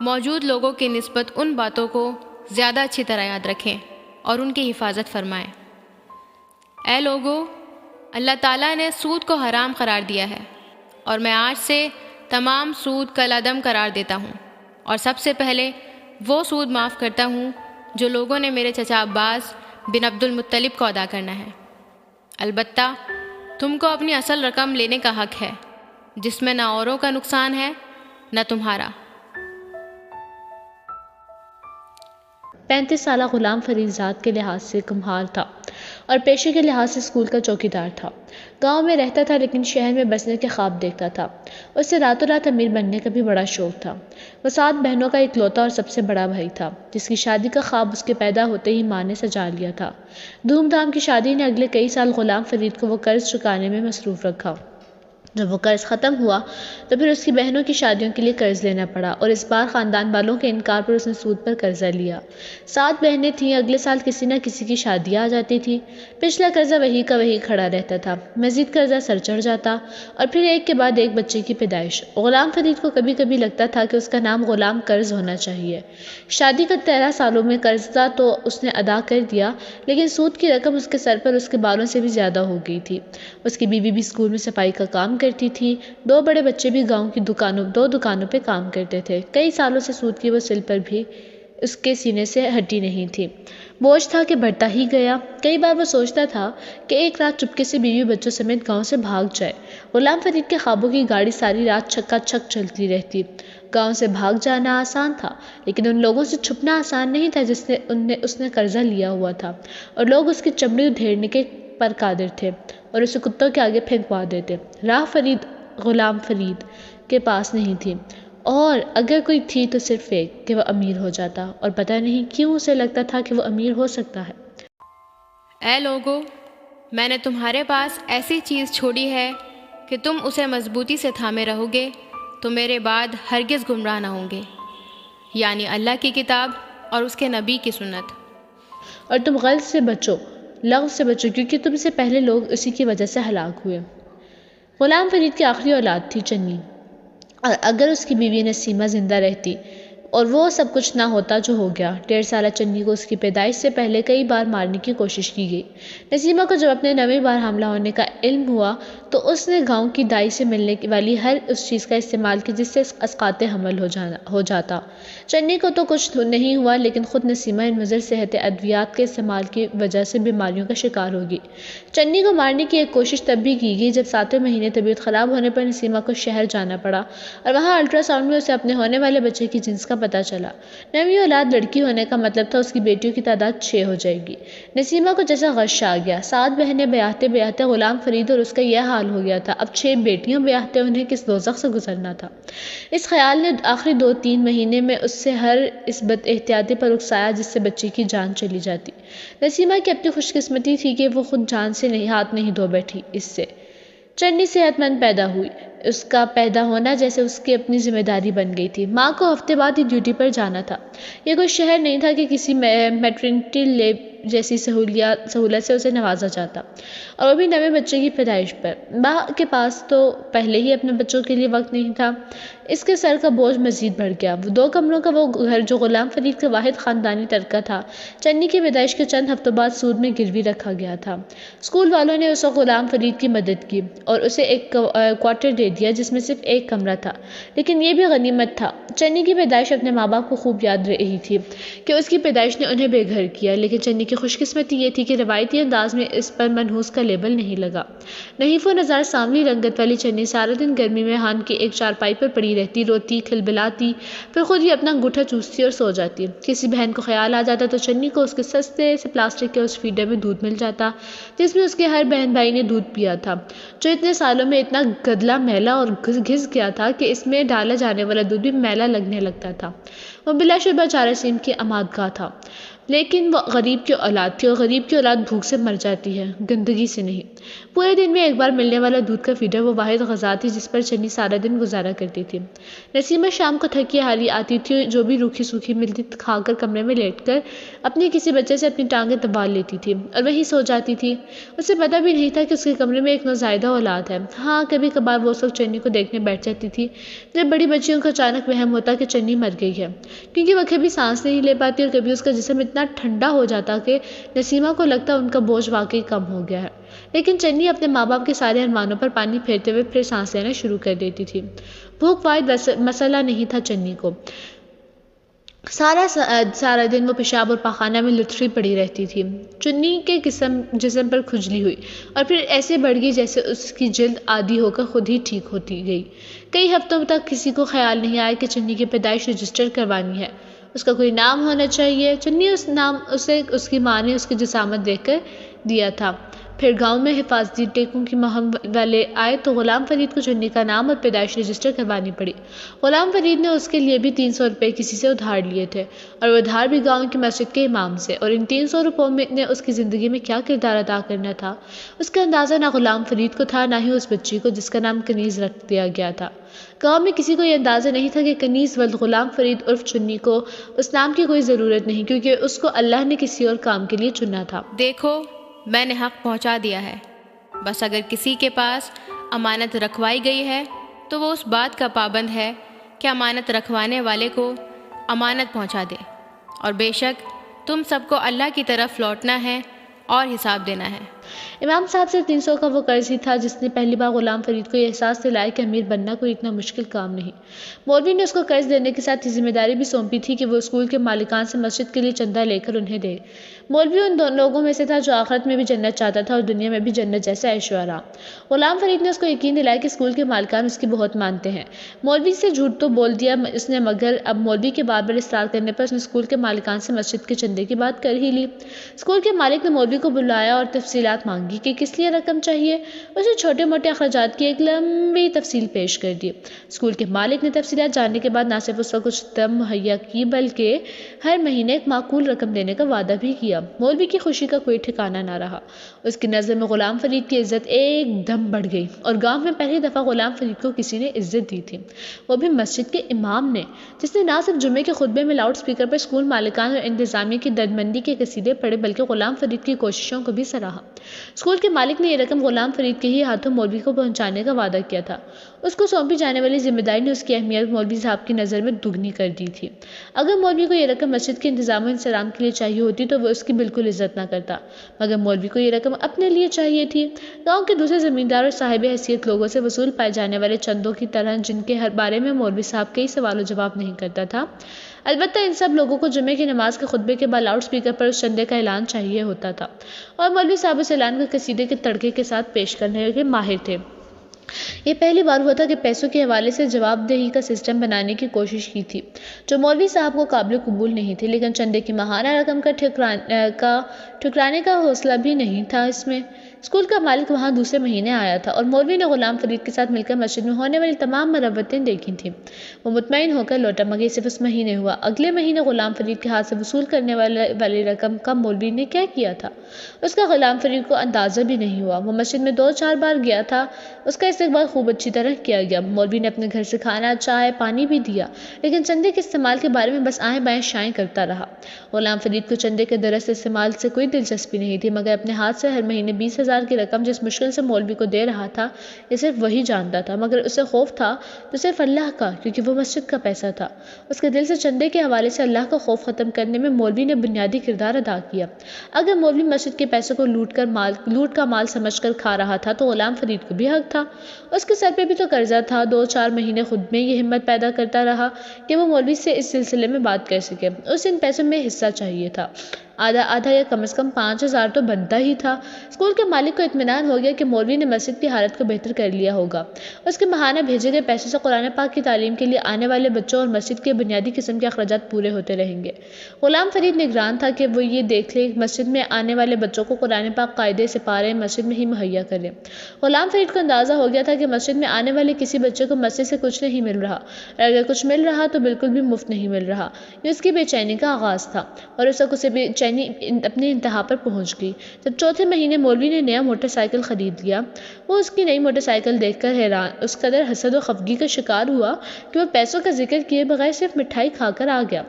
[SPEAKER 1] موجود لوگوں کی نسبت ان باتوں کو زیادہ اچھی طرح یاد رکھیں اور ان کی حفاظت فرمائیں۔ اے لوگو، اللہ تعالیٰ نے سود کو حرام قرار دیا ہے، اور میں آج سے تمام سود کالعدم قرار دیتا ہوں، اور سب سے پہلے وہ سود معاف کرتا ہوں جو لوگوں نے میرے چچا عباس بن عبد المطلب کو ادا کرنا ہے۔ البتہ تم کو اپنی اصل رقم لینے کا حق ہے، جس میں نہ اوروں کا نقصان ہے نہ تمہارا۔
[SPEAKER 2] 35 سالہ غلام فرید ذات کے لحاظ سے کمہار تھا اور پیشے کے لحاظ سے اسکول کا چوکیدار تھا۔ گاؤں میں رہتا تھا لیکن شہر میں بسنے کے خواب دیکھتا تھا۔ اسے راتوں رات امیر بننے کا بھی بڑا شوق تھا۔ وہ 7 بہنوں کا اکلوتا اور سب سے بڑا بھائی تھا، جس کی شادی کا خواب اس کے پیدا ہوتے ہی ماں نے سجا لیا تھا۔ دھوم دھام کی شادی نے اگلے کئی سال غلام فرید کو وہ قرض چکانے میں مصروف رکھا۔ جب وہ قرض ختم ہوا تو پھر اس کی بہنوں کی شادیوں کے لیے قرض لینا پڑا، اور اس بار خاندان والوں کے انکار پر اس نے سود پر قرضہ لیا۔ 7 بہنیں تھیں، اگلے سال کسی نہ کسی کی شادی آ جاتی تھی۔ پچھلا قرضہ وہی کا وہی کھڑا رہتا تھا، مزید قرضہ سر چڑھ جاتا، اور پھر ایک کے بعد ایک بچے کی پیدائش۔ غلام فرید کو کبھی کبھی لگتا تھا کہ اس کا نام غلام قرض ہونا چاہیے۔ شادی کا 13 سالوں میں قرضہ تو اس نے ادا کر دیا، لیکن سود کی رقم اس کے سر پر اس کے بالوں سے بھی زیادہ ہو گئی تھی۔ اس کی بیوی بھی اسکول میں صفائی کا کام کرتی تھی، 2 بڑے بچے بھی گاؤں کی 2 دکانوں پہ کام کرتے تھے۔ کئی سالوں سے سود کی وہ سل پر بھی اس کے سینے سے ہٹی نہیں تھی۔ بوجھ تھا کہ بڑھتا ہی گیا۔ کئی بار وہ سوچتا تھا کہ ایک رات چپکے سے بیوی بچوں سمیت گاؤں سے بھاگ جائے۔ غلام فرید کے خوابوں کی گاڑی ساری رات چھکا چھک چلتی رہتی۔ گاؤں سے بھاگ جانا آسان تھا، لیکن ان لوگوں سے چھپنا آسان نہیں تھا اس نے قرضہ لیا ہوا تھا، اور لوگ اس کی چمڑی ادھیڑنے کے پر قادر تھے اور اسے کتوں کے آگے پھینکوا دیتے۔ راہ فرید غلام فرید کے پاس نہیں تھی، اور اگر کوئی تھی تو صرف ایک کہ وہ امیر ہو جاتا، اور پتہ نہیں کیوں اسے لگتا تھا کہ وہ امیر ہو سکتا ہے۔
[SPEAKER 1] اے لوگو، میں نے تمہارے پاس ایسی چیز چھوڑی ہے کہ تم اسے مضبوطی سے تھامے رہو گے تو میرے بعد ہرگز گمراہ نہ ہوں گے، یعنی اللہ کی کتاب اور اس کے نبی کی سنت۔
[SPEAKER 2] اور تم غلط سے بچو، لغو سے بچو، کیونکہ تم سے پہلے لوگ اسی کی وجہ سے ہلاک ہوئے۔ غلام فرید کی آخری اولاد تھی چنی، اور اگر اس کی بیوی نسیمہ زندہ رہتی اور وہ سب کچھ نہ ہوتا جو ہو گیا۔ 1.5 سالہ چنی کو اس کی پیدائش سے پہلے کئی بار مارنے کی کوشش کی گئی۔ نسیمہ کو جب اپنے 9ویں بار حاملہ ہونے کا علم ہوا تو اس نے گاؤں کی دائی سے ملنے والی ہر اس چیز کا استعمال کی جس سے اسقاط حمل ہو جاتا۔ چنی کو تو کچھ نہیں ہوا، لیکن خود نسیمہ ان مضر صحت ادویات کے استعمال کی وجہ سے بیماریوں کا شکار ہوگی۔ چنی کو مارنے کی ایک کوشش تب بھی کی گئی جب 7ویں مہینے طبیعت خراب ہونے پر نسیمہ کو شہر جانا پڑا، اور وہاں الٹرا ساؤنڈ میں اسے اپنے ہونے والے بچے کی جنس کا پتہ چلا۔ 9ویں اولاد لڑکی ہونے کا مطلب تھا اس کی بیٹیوں کی تعداد 6 ہو جائے گی۔ نسیمہ کو جیسا غش آ گیا۔ 7 بہنیں بیاہتے بیاہتے غلام فرید اور اس کا یہ حال ہو گیا تھا، اب 6 بیٹیاں بیاہتے انہیں کس دوزخ سے گزرنا تھا۔ اس خیال نے آخری 2-3 مہینے میں اس سے ہر اس بد احتیاطی پر اکسایا جس سے بچے کی جان چلی جاتی۔ نسیمہ کی اپنی خوش قسمتی تھی کہ وہ خود جان سے ہاتھ نہیں دھو بیٹھی۔ اس سے چنی صحت مند پیدا ہوئی۔ اس کا پیدا ہونا جیسے اس کی اپنی ذمہ داری بن گئی تھی۔ ماں کو ہفتے بعد ہی ڈیوٹی پر جانا تھا۔ یہ کوئی شہر نہیں تھا کہ کسی میٹرنٹی لیب جیسی سہولت سے اسے نوازا جاتا، اور وہ بھی نویں بچے کی پیدائش پر۔ ماں کے پاس تو پہلے ہی اپنے بچوں کے لیے وقت نہیں تھا، اس کے سر کا بوجھ مزید بڑھ گیا۔ وہ 2 کمروں کا وہ گھر جو غلام فرید کا واحد خاندانی ترکہ تھا، چنی کی پیدائش کے چند ہفتوں بعد سود میں گروی رکھا گیا تھا۔ اسکول والوں نے اس وقت غلام فرید کی مدد کی اور اسے ایک کوارٹر دے دیا جس میں صرف 1 کمرہ تھا، لیکن یہ بھی غنیمت تھا۔ چنی کی پیدائش اپنے ماں باپ کو خوب یاد رہی تھی کہ اس کی پیدائش نے انہیں بے گھر کیا، لیکن چنی کی خوش قسمتی یہ تھی کہ روایتی انداز میں اس پر منحوس کا لیبل نہیں لگا۔ نحیف و نزار سانولی رنگت والی چنی سارا دن گرمی میں ہان کی ایک چارپائی پر پڑی رہتی، روتی، کھلبلاتی، پھر خود ہی اپنا انگوٹھا چوستی اور سو جاتی۔ کسی بہن کو خیال آ جاتا تو چنی کو اس کے سستے سے پلاسٹک کے اس فیڈر میں دودھ مل جاتا جس میں اس کے ہر بہن بھائی نے دودھ پیا تھا، جو اتنے سالوں میں اتنا گدلا میلا اور گھس گیا تھا کہ اس میں ڈالا جانے والا دودھ بھی میلا لگنے لگتا تھا۔ وہ بلا شبہ جراثیم کی امادگاہ تھا، لیکن وہ غریب کی اولاد تھی، اور غریب کی اولاد بھوک سے مر جاتی ہے، گندگی سے نہیں۔ پورے دن میں ایک بار ملنے والا دودھ کا فیڈر وہ واحد غذا تھی جس پر چنی سارا دن گزارا کرتی تھی۔ نسیمہ شام کو تھکی ہاری آتی تھی، جو بھی روکھی سوکھی ملتی کھا کر کمرے میں لیٹ کر اپنے کسی بچے سے اپنی ٹانگیں دبا لیتی تھی اور وہیں سو جاتی تھی۔ اسے پتہ بھی نہیں تھا کہ اس کے کمرے میں ایک نوزائیدہ اولاد ہے۔ ہاں، کبھی کبھار وہ اس وقت چنی کو دیکھنے بیٹھ جاتی تھی جب بڑی بچیوں کو اچانک وہم ہوتا کہ چنی مر گئی ہے، کیونکہ وہ کبھی سانس نہیں لے پاتی اور کبھی اس کا جسم اتنا ٹھنڈا ہو جاتا کہ نسیمہ کو لگتا ان کا بوجھ واقعی کم ہو گیا ہے۔ لیکن چنی اپنے ماں باپ کے سارے ارمانوں پر پانی پھیرتے ہوئے پھر سانس لینا شروع کر دیتی تھی۔ بھوک واحد مسئلہ نہیں تھا چنی کو۔ سارا دن وہ پیشاب اور پاخانہ میں لتھڑی پڑی رہتی تھی۔ چنی کے جسم پر کھجلی ہوئی اور پھر ایسے بڑھ گئی جیسے اس کی جلد عادی ہو کر خود ہی ٹھیک ہوتی گئی۔ کئی ہفتوں تک کسی کو خیال نہیں آیا کہ چنی کی پیدائش رجسٹر کروانی ہے، اس کا کوئی نام ہونا چاہیے۔ چنی اس نام اسے اس کی ماں نے اس کی جسامت دیکھ کر دیا تھا۔ پھر گاؤں میں حفاظتی ٹیکوں کی مہم والے آئے تو غلام فرید کو چنی کا نام اور پیدائش رجسٹر کروانی پڑی۔ غلام فرید نے اس کے لیے بھی 300 روپے کسی سے ادھار لیے تھے، اور وہ ادھار بھی گاؤں کی مسجد کے امام سے، اور ان 300 روپوں نے اس کی زندگی میں کیا کردار ادا کرنا تھا، اس کا اندازہ نہ غلام فرید کو تھا نہ ہی اس بچی کو جس کا نام کنیز رکھ دیا گیا تھا۔ گاؤں میں کسی کو یہ اندازہ نہیں تھا کہ کنیز ولد غلام فرید عرف چنی کو اس نام کی کوئی ضرورت نہیں، کیونکہ اس کو اللہ نے کسی اور کام کے لیے چنا تھا۔
[SPEAKER 1] دیکھو، میں نے حق پہنچا دیا ہے، بس اگر کسی کے پاس امانت رکھوائی گئی ہے تو وہ اس بات کا پابند ہے کہ امانت رکھوانے والے کو امانت پہنچا دے، اور بے شک تم سب کو اللہ کی طرف لوٹنا ہے اور حساب دینا ہے۔
[SPEAKER 2] امام صاحب سے 300 کا وہ قرض ہی تھا جس نے پہلی بار غلام فرید کو یہ احساس دلایا کہ امیر بننا کوئی اتنا مشکل کام نہیں۔ مولوی نے اس کو قرض دینے کے ساتھ یہ ذمہ داری بھی سونپی تھی کہ وہ اسکول کے مالکان سے مسجد کے لیے چندہ لے کر انہیں دے۔ مولوی ان لوگوں میں سے تھا جو آخرت میں بھی جنت چاہتا تھا اور دنیا میں بھی جنت جیسا عیش و آرام۔ غلام فرید نے اس کو یقین دلایا کہ اسکول کے مالکان اس کی بہت مانتے ہیں۔ مولوی سے جھوٹ تو بول دیا اس نے، مگر اب مولوی کے بار بار اصرار کرنے پر اس نے اسکول کے مالکان سے مسجد کے چندے کی بات کر ہی لی۔ اسکول کے مالک نے مولوی کو بلایا اور تفصیلات مانگی کہ کس لیے رقم چاہیے۔ اسے چھوٹے موٹے اخراجات کی ایک لمبی تفصیل پیش کر دی۔ اسکول کے مالک نے تفصیلات جاننے کے بعد نہ صرف اس کو کچھ دم مہیا کی بلکہ ہر مہینے ایک معقول رقم دینے کا وعدہ بھی کیا۔ مولوی کی خوشی کا کوئی ٹھکانہ نہ رہا۔ اس کی نظر میں غلام فرید کی عزت ایک دم بڑھ گئی، اور گاؤں میں پہلی دفعہ غلام فرید کو کسی نے عزت دی تھی، وہ بھی مسجد کے امام نے، جس نے نہ صرف جمعے کے خطبے میں لاؤڈ سپیکر پر اسکول مالکان اور انتظامیہ کی درمندی کے قصیدے پڑھے بلکہ غلام فرید کی کوششوں کو بھی سراہا۔ اسکول کے مالک نے یہ رقم غلام فرید کے ہی ہاتھوں مولوی کو پہنچانے کا وعدہ کیا تھا۔ اس کو سونپی جانے والی ذمہ داری نے اس کی اہمیت مولوی صاحب کی نظر میں دگنی کر دی تھی۔ اگر مولوی کو یہ رقم مسجد کے انتظام و انصرام کے لیے چاہیے ہوتی تو وہ اس کی بالکل عزت نہ کرتا، مگر مولوی کو یہ رقم اپنے لیے چاہیے تھی، گاؤں کے دوسرے زمیندار اور صاحب حیثیت لوگوں سے وصول پائے جانے والے چندوں کی طرح، جن کے ہر بارے میں مولوی صاحب کئی سوال و جواب نہیں کرتا تھا۔ البتہ ان سب لوگوں کو جمعے کی نماز کے خطبے کے بعد لاؤڈ سپیکر پر اس چندے کا اعلان چاہیے ہوتا تھا، اور مولوی صاحب اس اعلان کو قصیدے کے تڑکے کے ساتھ پیش کرنے کے ماہر تھے۔ یہ پہلی بار ہوا تھا کہ پیسوں کے حوالے سے جواب دہی کا سسٹم بنانے کی کوشش کی تھی، جو مولوی صاحب کو قابل قبول نہیں تھی، لیکن چندے کی ماہانہ رقم کا ٹھکرانے کا حوصلہ بھی نہیں تھا اس میں۔ اسکول کا مالک وہاں دوسرے مہینے آیا تھا اور مولوی نے غلام فرید کے ساتھ مل کر مسجد میں ہونے والی تمام مرمتیں دیکھی تھیں۔ وہ مطمئن ہو کر لوٹا مگر یہ صرف اس مہینے ہوا۔ اگلے مہینے غلام فرید کے ہاتھ سے وصول کرنے والی رقم کا مولوی نے کیا کیا تھا اس کا غلام فرید کو اندازہ بھی نہیں ہوا۔ وہ مسجد میں 2-4 بار گیا تھا، اس کا استقبال خوب اچھی طرح کیا گیا۔ مولوی نے اپنے گھر سے کھانا، چائے، پانی بھی دیا، لیکن چندے کے استعمال کے بارے میں بس آئیں بائیں شائیں کرتا رہا۔ غلام فرید کو چندے کے درست استعمال سے کوئی دلچسپی نہیں تھی، مگر اپنے ہاتھ سے ہر مہینے 20,000 کی رقم جس مشکل سے مولوی کو دے رہا تھا یہ صرف وہی جانتا تھا، مگر اسے خوف تھا تو صرف اللہ کا، کیونکہ وہ مسجد کا پیسہ تھا۔ اس کے دل سے چندے کے حوالے سے اللہ کا خوف ختم کرنے میں مولوی نے بنیادی کردار ادا کیا۔ اگر مولوی مسجد کے پیسوں کو لوٹ کا مال سمجھ کر کھا رہا تھا تو غلام فرید کو بھی حق تھا۔ اس کے سر پہ بھی تو قرضہ تھا۔ 2-4 مہینے خود میں یہ ہمت پیدا کرتا رہا کہ وہ مولوی سے اس سلسلے میں بات کر سکے۔ اسے ان پیسوں میں حصہ چاہیے تھا، آدھا یا کم از کم 5,000 تو بنتا ہی تھا۔ اسکول کے مالک کو اطمینان ہو گیا کہ مولوی نے مسجد کی حالت کو بہتر کر لیا ہوگا۔ اس کے ماہانہ بھیجے گئے پیسوں سے قرآن پاک کی تعلیم کے لیے آنے والے بچوں اور مسجد کے بنیادی قسم کے اخراجات پورے ہوتے رہیں گے۔ غلام فرید نگران تھا کہ وہ یہ دیکھ لے مسجد میں آنے والے بچوں کو قرآن پاک قاعدے سپارے مسجد میں ہی مہیا کرے۔ غلام فرید کو اندازہ ہو گیا تھا کہ مسجد میں آنے والے کسی بچے کو مسجد سے کچھ نہیں مل رہا، اور اگر کچھ مل رہا تو بالکل بھی مفت نہیں مل رہا۔ یہ اس کی بے چینی کا آغاز تھا، اور اس وقت اسے بے چینی اپنی انتہا پر پہنچ گئی جب چوتھے مہینے مولوی نے نیا موٹر سائیکل خرید لیا۔ وہ اس کی نئی موٹر سائیکل دیکھ کر حیران، اس قدر حسد و خفگی کا شکار ہوا کہ وہ پیسوں کا ذکر کیے بغیر صرف مٹھائی کھا کر آ گیا۔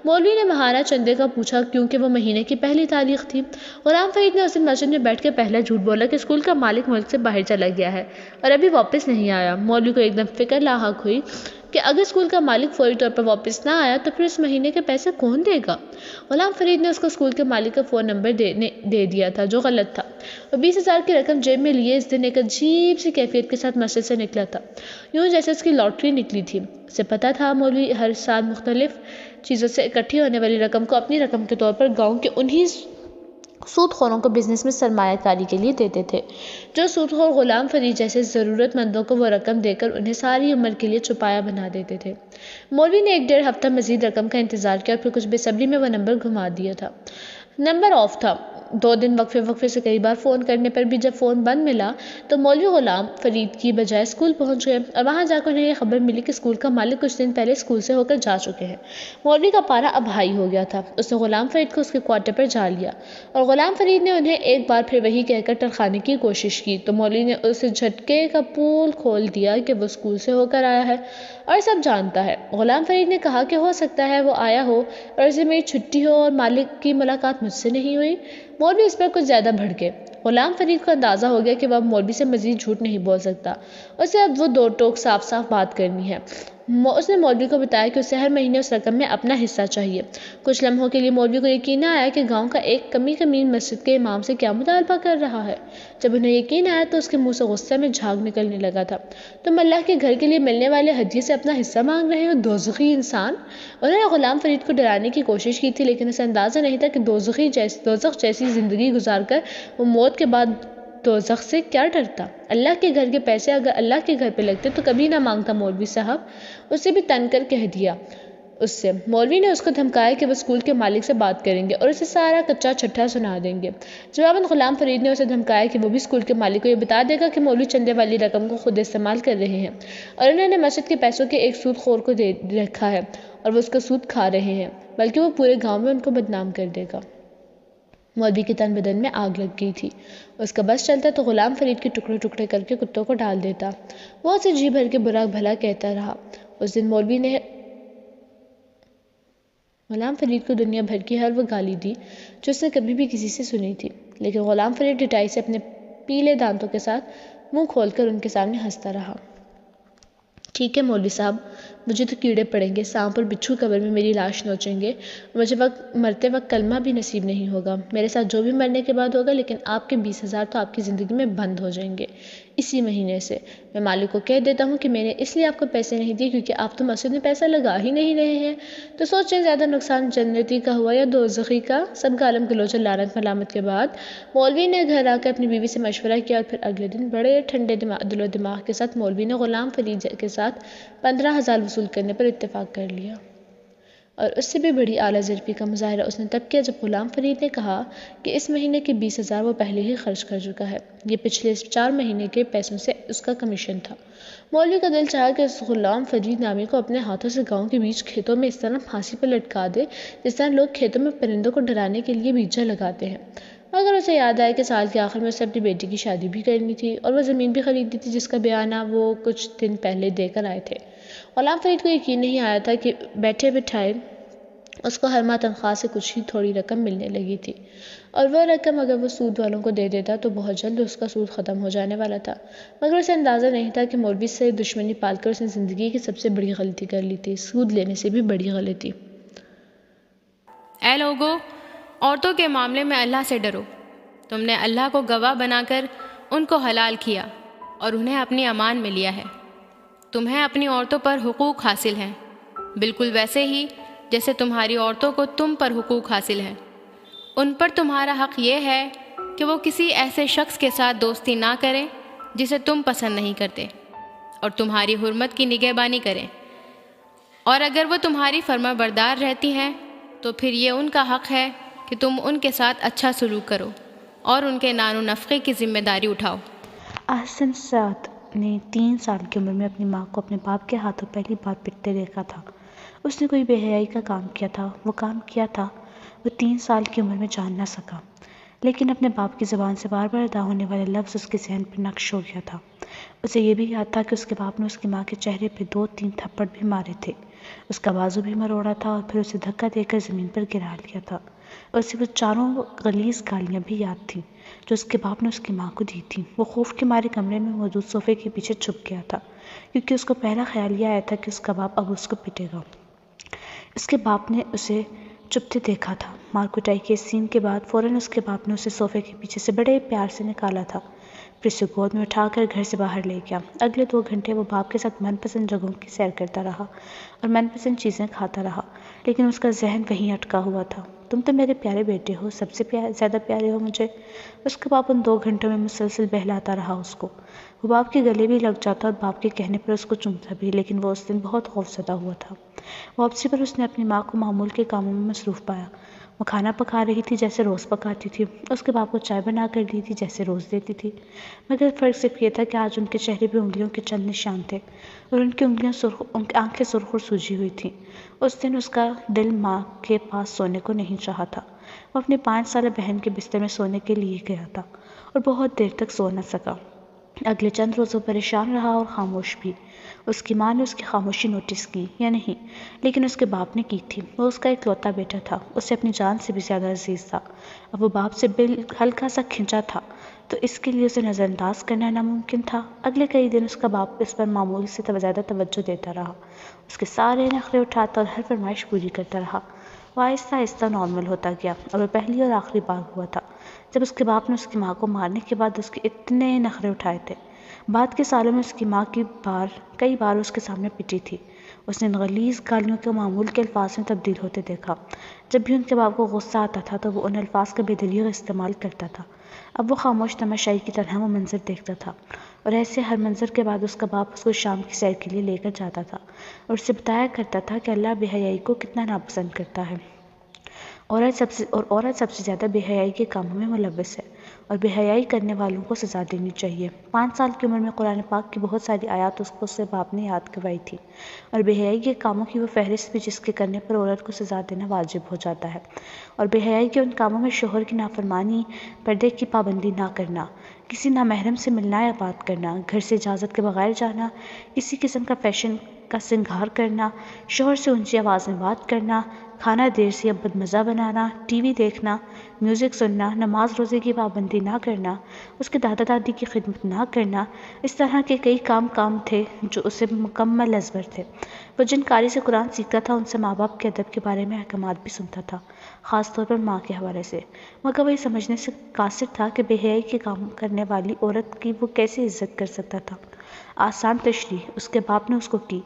[SPEAKER 2] مولوی نے ماہانہ چندے کا پوچھا کیونکہ وہ مہینے کی پہلی تاریخ تھی۔ غلام فرید نے اس دن مسجد میں بیٹھ کے پہلا جھوٹ بولا کہ اسکول کا مالک ملک سے باہر چلا گیا ہے اور ابھی واپس نہیں آیا۔ مولوی کو ایک دم فکر لاحق ہوئی کہ اگر اسکول کا مالک فوری طور پر واپس نہ آیا تو پھر اس مہینے کے پیسے کون دے گا؟ غلام فرید نے اس کو اسکول کے مالک کا فون نمبر دے دیا تھا جو غلط تھا۔ وہ 20,000 کی رقم جیب میں لیے اس دن ایک عجیب سی کیفیت کے ساتھ مسجد سے نکلا تھا، یوں جیسے اس کی لاٹری نکلی تھی۔ اسے پتا تھا مولوی ہر سال مختلف چیزوں سے اکٹھی ہونے والی رقم کو اپنی رقم کے طور پر گاؤں کے انہی سود خوروں کو بزنس میں سرمایہ کاری کے لیے دیتے تھے۔ جو سود خور غلام فرید جیسے ضرورت مندوں کو وہ رقم دے کر انہیں ساری عمر کے لیے چھپایا بنا دیتے تھے۔ مولوی نے 1-1.5 ہفتہ مزید رقم کا انتظار کیا اور پھر کچھ بے صبری میں وہ نمبر گھما دیا تھا۔ نمبر آف تھا۔ 2 دن وقفے سے کئی بار فون کرنے پر بھی جب فون بند ملا تو مولوی غلام فرید کی بجائے اسکول پہنچ گئے اور وہاں جا کر انہیں یہ خبر ملی کہ اسکول کا مالک کچھ دن پہلے اسکول سے ہو کر جا چکے ہیں۔ مولوی کا پارا اب ہائی ہو گیا تھا۔ اس نے غلام فرید کو اس کے کوارٹر پر جا لیا اور غلام فرید نے انہیں ایک بار پھر وہی کہہ کر ٹرخانے کی کوشش کی تو مولوی نے اسے جھٹکے کا پول کھول دیا کہ وہ اسکول سے ہو کر آیا ہے اور سب جانتا ہے۔ غلام فرید نے کہا کہ ہو سکتا ہے وہ آیا ہو اور اسے میری چھٹی ہو اور مالک کی ملاقات مجھ سے نہیں ہوئی۔ مولوی اس پر کچھ زیادہ بھڑکے۔ غلام فرید کو اندازہ ہو گیا کہ وہ اب مولوی سے مزید جھوٹ نہیں بول سکتا، اسے اب وہ 2 ٹوک صاف بات کرنی ہے۔ اس نے مولوی کو بتایا کہ اسے ہر مہینے اس رقم میں اپنا حصہ چاہیے۔ کچھ لمحوں کے لیے مولوی کو یقین نہ آیا کہ گاؤں کا ایک کمین مسجد کے امام سے کیا مطالبہ کر رہا ہے۔ جب انہیں یقین آیا تو اس کے منہ سے غصے میں جھاگ نکلنے لگا تھا۔ تم اللہ کے گھر کے لیے ملنے والے ہدیے سے اپنا حصہ مانگ رہے ہو، دوزخی انسان! انہوں نے غلام فرید کو ڈرانے کی کوشش کی تھی لیکن اسے اندازہ نہیں تھا کہ دوزخ جیسی زندگی گزار کر وہ موت کے بعد دوزخ سے کیا ڈرتا۔ اللہ کے گھر کے پیسے اگر اللہ کے گھر پہ لگتے تو کبھی نہ مانگتا مولوی صاحب، اسے بھی تن کر کہہ دیا اس سے۔ مولوی نے اس کو دھمکایا کہ وہ اسکول کے مالک سے بات کریں گے اور اسے سارا کچا چھٹا سنا دیں گے۔ جواباً غلام فرید نے اسے دھمکایا کہ وہ بھی اسکول کے مالک کو یہ بتا دے گا کہ مولوی چندے والی رقم کو خود استعمال کر رہے ہیں اور انہوں نے مسجد کے پیسوں کے ایک سود خور کو دے رکھا ہے اور وہ اس کا سود کھا رہے ہیں، بلکہ وہ پورے گاؤں میں ان کو بدنام کر دے گا۔ مولوی کے تن بدن میں آگ لگ گئی تھی۔ اس کا بس چلتا تو غلام فرید کے ٹکڑے کر کے کتوں کو ڈال دیتا۔ وہ اسے جی بھر کے برا بھلا کہتا رہا۔ اس دن مولوی نے غلام فرید کو دنیا بھر کی ہر وہ گالی دی جو اس نے کبھی بھی کسی سے سنی تھی، لیکن غلام فرید ڈٹائی سے اپنے پیلے دانتوں کے ساتھ منہ کھول کر ان کے سامنے ہنستا رہا۔ ٹھیک ہے مولوی صاحب، مجھے تو کیڑے پڑیں گے، سانپ اور بچھو قبر میں میری لاش نوچیں گے، مجھے مرتے وقت کلمہ بھی نصیب نہیں ہوگا، میرے ساتھ جو بھی مرنے کے بعد ہوگا، لیکن آپ کے 20,000 تو آپ کی زندگی میں بند ہو جائیں گے اسی مہینے سے۔ میں مالک کو کہہ دیتا ہوں کہ میں نے اس لیے آپ کو پیسے نہیں دیے کیونکہ آپ تو مسجد میں پیسہ لگا ہی نہیں رہے ہیں، تو سوچیں زیادہ نقصان جنتی کا ہوا یا دوزخی کا۔ سب گالم گلوچ اور لعنت ملامت کے بعد مولوی نے گھر آ کر اپنی بیوی سے مشورہ کیا اور پھر اگلے دن بڑے ٹھنڈے دل و دماغ کے ساتھ مولوی نے غلام فرید کے ساتھ 15,000 وصول کرنے پر اتفاق کر لیا۔ اور اس سے بھی بڑی اعلیٰ ظرفی کا مظاہرہ اس نے تب کیا جب غلام فرید نے کہا کہ اس مہینے کے 20,000 وہ پہلے ہی خرچ کر چکا ہے، یہ پچھلے 4 مہینے کے پیسوں سے اس کا کمیشن تھا۔ مولوی کا دل چاہا کہ اس غلام فرید نامی کو اپنے ہاتھوں سے گاؤں کے بیچ کھیتوں میں اس طرح پھانسی پر لٹکا دے جس طرح لوگ کھیتوں میں پرندوں کو ڈرانے کے لیے بیجا لگاتے ہیں۔ مگر اسے یاد آیا کہ سال کے آخر میں اسے اپنی بیٹی کی شادی بھی کرنی تھی اور وہ زمین بھی خریدی تھی جس کا بیانہ وہ کچھ دن پہلے دے کر آئے تھے۔ غلام فرید کو یقین نہیں آیا تھا کہ بیٹھے بٹھائے اس کو ہر ماہ تنخواہ سے کچھ ہی تھوڑی رقم ملنے لگی تھی، اور وہ رقم اگر وہ سود والوں کو دے دیتا تو بہت جلد اس کا سود ختم ہو جانے والا تھا۔ مگر اسے اندازہ نہیں تھا کہ مولوی سے دشمنی پال کر اس نے زندگی کی سب سے بڑی غلطی کر لی تھی، سود لینے سے بھی بڑی غلطی۔
[SPEAKER 1] اے لوگو، عورتوں کے معاملے میں اللہ سے ڈرو۔ تم نے اللہ کو گواہ بنا کر ان کو حلال کیا اور انہیں اپنی امان میں لیا ہے۔ تمہیں اپنی عورتوں پر حقوق حاصل ہیں، بالکل ویسے ہی جیسے تمہاری عورتوں کو تم پر حقوق حاصل ہیں۔ ان پر تمہارا حق یہ ہے کہ وہ کسی ایسے شخص کے ساتھ دوستی نہ کریں جسے تم پسند نہیں کرتے، اور تمہاری حرمت کی نگہبانی کریں، اور اگر وہ تمہاری فرما بردار رہتی ہیں تو پھر یہ ان کا حق ہے کہ تم ان کے ساتھ اچھا سلوک کرو اور ان کے نان و نفقے کی ذمہ داری اٹھاؤ۔
[SPEAKER 3] احسن سعد نے 3 سال کی عمر میں اپنی ماں کو اپنے باپ کے ہاتھوں پہلی بار پٹتے دیکھا تھا۔ اس نے کوئی بے حیائی کا کام کیا تھا، وہ کام کیا تھا وہ 3 سال کی عمر میں جان نہ سکا، لیکن اپنے باپ کی زبان سے بار بار ادا ہونے والے لفظ اس کے ذہن پر نقش ہو گیا تھا۔ اسے یہ بھی یاد تھا کہ اس کے باپ نے اس کی ماں کے چہرے پہ 2-3 تھپڑ بھی مارے تھے، اس کا بازو بھی مروڑا تھا اور پھر اسے دھکا دے کر زمین پر گرا لیا تھا۔ اسے وہ 4 غلیظ گالیاں بھی یاد تھیں جو اس کے باپ نے اس کی ماں کو دی تھیں۔ وہ خوف کے مارے کمرے میں موجود صوفے کے پیچھے چھپ گیا تھا، کیونکہ اس کو پہلا خیال یہ آیا تھا کہ اس کا باپ اب اس کو پیٹے گا۔ اس کے باپ نے اسے چپتے دیکھا تھا۔ مار کٹائی کے اس سین کے بعد فوراً اس کے باپ نے اسے صوفے کے پیچھے سے بڑے پیار سے نکالا تھا، پھر اسے گود میں اٹھا کر گھر سے باہر لے گیا۔ اگلے 2 گھنٹے وہ باپ کے ساتھ من پسند جگہوں کی سیر کرتا رہا اور من پسند چیزیں کھاتا رہا، لیکن اس کا ذہن وہیں اٹکا ہوا تھا۔ تم تو میرے پیارے بیٹے ہو، سب سے زیادہ پیارے ہو مجھے۔ اس کا باپ ان 2 گھنٹوں میں مسلسل بہلاتا رہا اس کو۔ وہ باپ کے گلے بھی لگ جاتا اور باپ کے کہنے پر اس کو چومتا بھی، لیکن وہ اس دن بہت خوفزدہ ہوا تھا۔ واپسی پر اس نے اپنی ماں کو معمول کے کاموں میں مصروف پایا۔ وہ کھانا پکا رہی تھی جیسے روز پکاتی تھی، اس کے باپ کو چائے بنا کر دی تھی جیسے روز دیتی تھی، مگر فرق صرف یہ تھا کہ آج ان کے چہرے پہ انگلیوں کے چند نشان تھے اور ان کی آنکھیں سرخ اور سوجی ہوئی تھیں۔ اس دن اس کا دل ماں کے پاس سونے کو نہیں چاہا تھا۔ وہ اپنی 5 سالہ بہن کے بستر میں سونے کے لیے گیا تھا اور بہت دیر تک سو نہ سکا۔ اگلے چند روزوں پریشان رہا اور خاموش بھی۔ اس کی ماں نے اس کی خاموشی نوٹس کی یا نہیں، لیکن اس کے باپ نے کی تھی۔ وہ اس کا اکلوتا بیٹا تھا، اسے اپنی جان سے بھی زیادہ عزیز تھا۔ اب وہ باپ سے ہلکا سا کھنچا تھا تو اس کے لیے اسے نظر انداز کرنا ناممکن تھا۔ اگلے کئی دن اس کا باپ اس پر معمول سے زیادہ توجہ دیتا رہا، اس کے سارے نخرے اٹھاتا اور ہر فرمائش پوری کرتا رہا۔ وہ آہستہ آہستہ نارمل ہوتا گیا، اور وہ پہلی اور آخری بار ہوا تھا جب اس کے باپ نے اس کی ماں کو مارنے کے بعد اس کے اتنے نخرے اٹھائے تھے۔ بعد کے سالوں میں اس کی ماں کئی بار اس کے سامنے پٹی تھی۔ اس نے ان غلیظ گالیوں کو معمول کے الفاظ میں تبدیل ہوتے دیکھا۔ جب بھی ان کے باپ کو غصہ آتا تھا تو وہ ان الفاظ کا بے دریغ استعمال کرتا تھا۔ اب وہ خاموش تماشائی کی طرح وہ منظر دیکھتا تھا، اور ایسے ہر منظر کے بعد اس کا باپ اس کو شام کی سیر کے لیے لے کر جاتا تھا اور اسے بتایا کرتا تھا کہ اللہ بے حیائی کو کتنا ناپسند کرتا ہے، عورت سب سے زیادہ بے حیائی کے کاموں میں ملوث ہے اور بے حیائی کرنے والوں کو سزا دینی چاہیے۔ 5 سال کی عمر میں قرآن پاک کی بہت ساری آیات اس کو اس سے باپ نے یاد کروائی تھی، اور بے حیائی کے کاموں کی وہ فہرست بھی جس کے کرنے پر عورت کو سزا دینا واجب ہو جاتا ہے، اور بے حیائی کے ان کاموں میں شوہر کی نافرمانی، پردے کی پابندی نہ کرنا، کسی نامحرم سے ملنا یا بات کرنا، گھر سے اجازت کے بغیر جانا، کسی قسم کا فیشن کا سنگھار کرنا، شوہر سے اونچی آواز میں بات کرنا، کھانا دیر سے یا بدمزہ بنانا، ٹی وی دیکھنا، میوزک سننا، نماز روزے کی پابندی نہ کرنا، اس کے دادا دادی کی خدمت نہ کرنا، اس طرح کے کئی کام تھے جو اسے مکمل ازبر تھے۔ وہ جن قاری سے قرآن سیکھتا تھا ان سے ماں باپ کے ادب کے بارے میں احکامات بھی سنتا تھا، خاص طور پر ماں کے حوالے سے، مگر وہ یہ سمجھنے سے قاصر تھا کہ بے حیائی کے کام کرنے والی عورت کی وہ کیسے عزت کر سکتا تھا۔ آسان تشریح اس کے باپ نے اس کو کی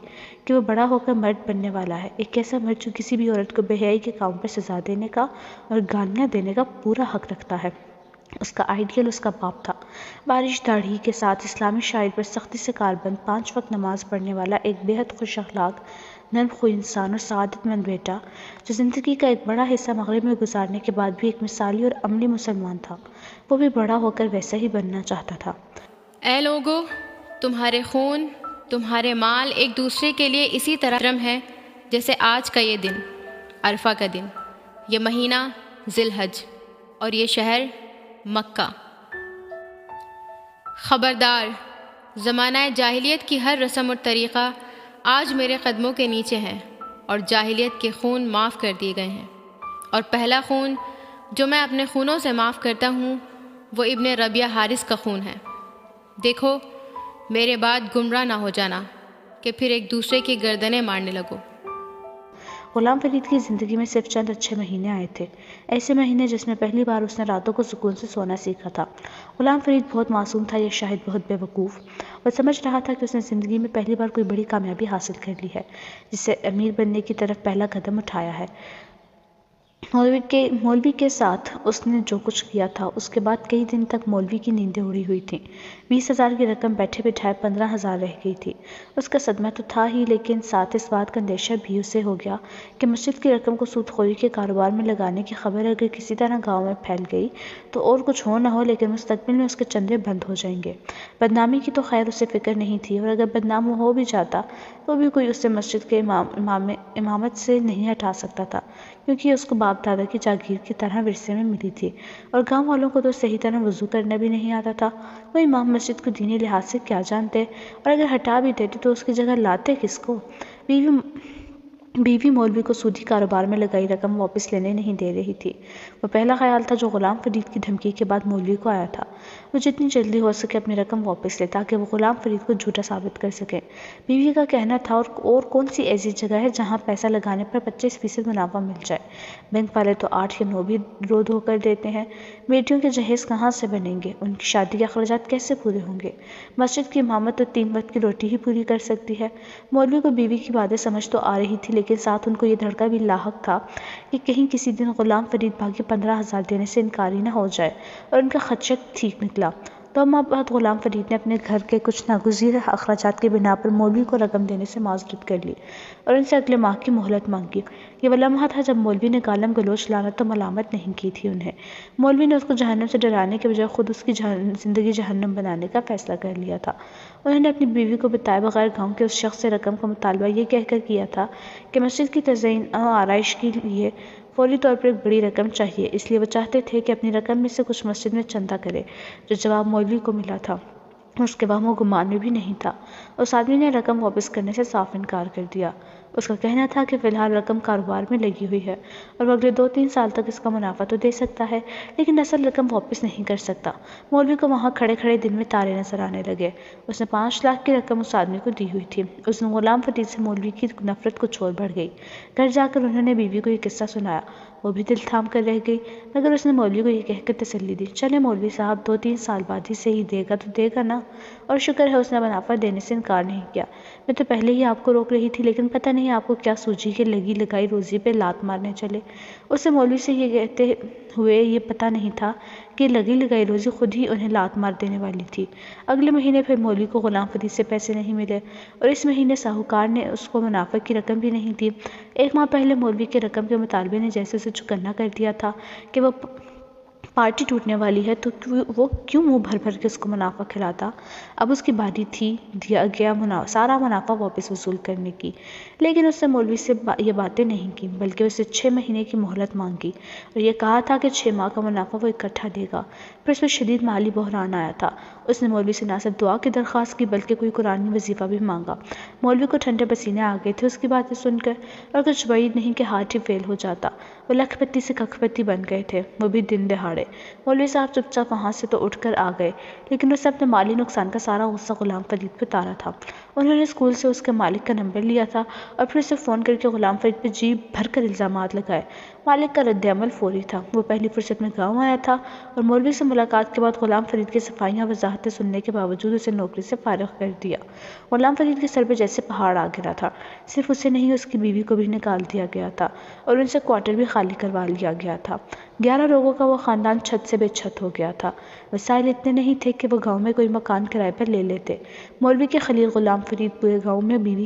[SPEAKER 3] کہ وہ بڑا ہو کر مرد بننے والا ہے، ایک ایسا مرد جو کسی بھی عورت کو بے حیائی کے کام پر سزا دینے کا اور گالیاں دینے کا پورا حق رکھتا ہے۔ اس کا آئیڈیل اس کا باپ تھا، بارش داڑھی کے ساتھ اسلامی شاعر پر سختی سے کاربند، 5 وقت نماز پڑھنے والا، ایک بے حد خوش اخلاق، نرم خوی انسان اور سعادت مند بیٹا جو زندگی کا ایک بڑا حصہ مغرب میں گزارنے کے بعد بھی ایک مثالی اور عملی مسلمان تھا، وہ بھی بڑا ہو کر ویسا ہی بننا چاہتا تھا۔
[SPEAKER 1] اے لوگو، تمہارے خون، تمہارے مال ایک دوسرے کے لیے اسی طرح محرم ہے جیسے آج کا یہ دن، عرفہ کا دن، یہ مہینہ ذی الحج اور یہ شہر مکہ۔ خبردار، زمانہ جاہلیت کی ہر رسم اور طریقہ آج میرے قدموں کے نیچے ہے اور جاہلیت کے خون معاف کر دیے گئے ہیں، اور پہلا خون جو میں اپنے خونوں سے معاف کرتا ہوں وہ ابن ربیعہ حارث کا خون ہے۔ دیکھو، میرے بعد گمراہ نہ ہو جانا کہ پھر ایک دوسرے کی گردنیں مارنے لگو۔
[SPEAKER 3] غلام فرید کی زندگی میں صرف چند اچھے مہینے آئے تھے، ایسے مہینے جس میں پہلی بار اس نے راتوں کو سکون سے سونا سیکھا تھا۔ غلام فرید بہت معصوم تھا، یہ شاید بہت بے وقوف۔ وہ سمجھ رہا تھا کہ اس نے زندگی میں پہلی بار کوئی بڑی کامیابی حاصل کر لی ہے، جس سے امیر بننے کی طرف پہلا قدم اٹھایا ہے۔ مولوی کے ساتھ اس نے جو کچھ کیا تھا، اس کے بعد کئی دن تک مولوی کی نیندیں اڑی ہوئی تھیں۔ 20,000 کی رقم بیٹھے بٹھائے 15,000 رہ گئی تھی۔ اس کا صدمہ تو تھا ہی، لیکن ساتھ اس بات کا اندیشہ بھی اسے ہو گیا کہ مسجد کی رقم کو سود خوری کے کاروبار میں لگانے کی خبر اگر کسی طرح گاؤں میں پھیل گئی تو اور کچھ ہو نہ ہو لیکن مستقبل میں اس کے چندے بند ہو جائیں گے۔ بدنامی کی تو خیر اسے فکر نہیں تھی، اور اگر بدنام ہو بھی جاتا تو بھی کوئی اسے مسجد کے امامت سے نہیں ہٹا سکتا تھا، کیونکہ اس کو باپ دادا کی جاگیر کی طرح ورثے میں ملی تھی، اور گاؤں والوں کو تو صحیح طرح وضو کرنا بھی نہیں آتا تھا۔ وہ امام مسجد کو دینی لحاظ سے کیا جانتے، اور اگر ہٹا بھی دیتے تو اس کی جگہ لاتے کس کو؟ بیوی مولوی کو سودی کاروبار میں لگائی رقم واپس لینے نہیں دے رہی تھی۔ وہ پہلا خیال تھا جو غلام فرید کی دھمکی کے بعد مولوی کو آیا تھا۔ وہ جتنی جلدی ہو سکے اپنی رقم واپس لے تاکہ وہ غلام فرید کو جھوٹا ثابت کر سکے۔ بیوی کا کہنا تھا اور کون سی ایسی جگہ ہے جہاں پیسہ لگانے پر 25% منافع مل جائے؟ بینک والے تو 8 یا 9 بھی رو دھو کر دیتے ہیں۔ بیٹیوں کے جہیز کہاں سے بنیں گے؟ ان کی شادی کے اخراجات کیسے پورے ہوں گے؟ مسجد کی امامت تو 3 وقت کی روٹی ہی پوری کر سکتی ہے۔ مولوی کو بیوی کی باتیں سمجھ تو آ رہی تھی، لیکن ساتھ ان کو یہ دھڑکا بھی لاحق تھا کہ کہیں کسی دن غلام فرید باقی 15,000 دینے سے انکاری نہ ہو جائے، اور ان کا خدشہ ٹھیک نکلا۔ 2 ماہ بعد غلام فرید نے اپنے گھر کے کچھ ناگزیر اخراجات کی بنا پر مولوی کو رقم دینے سے معذرت کر لی اور ان سے اگلے ماہ کی مہلت مانگی۔ یہ وہ لمحہ تھا جب مولوی نے گالم گلوچ لعنت و ملامت نہیں کی تھی انہیں۔ مولوی نے اس کو جہنم سے ڈرانے کے بجائے خود اس کی زندگی جہنم بنانے کا فیصلہ کر لیا تھا۔ انہوں نے اپنی بیوی کو بتائے بغیر گاؤں کے اس شخص سے رقم کا مطالبہ یہ کہہ کر کیا تھا کہ مسجد کی تزئین و آرائش کے لیے فوری طور پر ایک بڑی رقم چاہیے، اس لیے وہ چاہتے تھے کہ اپنی رقم میں سے کچھ مسجد میں چندہ کرے۔ جو جواب مولوی کو ملا تھا اس کے وہم و گمان میں بھی نہیں تھا۔ اس آدمی نے رقم واپس کرنے سے صاف انکار کر دیا۔ اس کا کہنا تھا کہ فی الحال رقم کاروبار میں لگی ہوئی ہے اور وہ اگلے 2-3 سال تک اس کا منافع تو دے سکتا ہے، لیکن اصل رقم واپس نہیں کر سکتا۔ مولوی کو وہاں کھڑے کھڑے دن میں تارے نظر آنے لگے۔ اس نے 5 لاکھ کی رقم اس آدمی کو دی ہوئی تھی۔ اس دن غلام فرید سے مولوی کی نفرت کچھ اور بڑھ گئی۔ گھر جا کر انہوں نے بیوی کو یہ قصہ سنایا۔ وہ بھی دل تھام کر رہ گئی، مگر اس نے مولوی کو یہ کہہ کر تسلی دی، چلے مولوی صاحب 2-3 سال بعد ہی صحیح، دے گا تو دے گا نا، اور شکر ہے اس نے منافع دینے سے انکار نہیں کیا۔ میں تو پہلے ہی آپ کو روک رہی تھی، لیکن پتہ نہیں آپ کو کیا سوجی کہ لگی لگائی روزی پہ لات مارنے چلے۔ اسے مولوی سے یہ کہتے ہوئے یہ پتہ نہیں تھا کہ لگی لگائی روزی خود ہی انہیں لات مار دینے والی تھی۔ اگلے مہینے پھر مولوی کو غلام فرید سے پیسے نہیں ملے، اور اس مہینے ساہوکار نے اس کو منافع کی رقم بھی نہیں دی۔ 1 ماہ پہلے مولوی کے رقم کے مطالبے نے جیسے اسے چکنا کر دیا تھا کہ وہ پارٹی ٹوٹنے والی ہے تو وہ کیوں منہ بھر بھر کے اس کو منافع کھلاتا۔ اب اس کی باری تھی دیا گیا سارا منافع واپس وصول کرنے کی، لیکن اس نے مولوی سے یہ باتیں نہیں کی، بلکہ اسے 6 مہینے کی مہلت مانگی اور یہ کہا تھا کہ 6 ماہ کا منافع وہ اکٹھا دے گا۔ پھر اس میں شدید مالی بحران آیا تھا۔ اس نے مولوی سے نہ صرف دعا کی درخواست کی بلکہ کوئی قرآنی وظیفہ بھی مانگا۔ مولوی کو ٹھنڈے پسینے آ گئے تھے اس کی باتیں سن کر، اور کچھ بعید نہیں کہ ہاتھ ہی فیل ہو جاتا۔ وہ لکھ پتی سے ککھ پتی بن گئے تھے، وہ بھی دن دہاڑے۔ مولوی صاحب چپ چاپ وہاں سے تو اٹھ کر آ گئے، لیکن اس نے اپنے مالی نقصان کا سارا غصہ غلام فرید پہ اتارا تھا۔ انہوں نے اسکول سے اس کے مالک کا نمبر لیا تھا اور پھر اسے فون کر کے غلام فرید پہ جی بھر کر الزامات لگائے۔ مالک کا رد عمل فوری تھا۔ وہ پہلی فرصت میں گاؤں آیا تھا اور مولوی سے ملاقات کے بعد غلام فرید کی صفائیاں وضاحتیں سننے کے باوجود اسے نوکری سے فارغ کر دیا۔ غلام فرید کے سر پہ جیسے پہاڑ آ گرا تھا۔ صرف اسے نہیں، اس کی بیوی کو بھی نکال دیا گیا تھا اور ان سے کوارٹر بھی خالی کروا لیا گیا تھا۔ 11 لوگوں کا وہ خاندان چھت سے بے چھت ہو گیا تھا۔ وسائل اتنے نہیں تھے کہ وہ گاؤں میں کوئی مکان کرائے پر لے لیتے۔ مولوی کے خلیل غلام فرید پورے گاؤں میں بیوی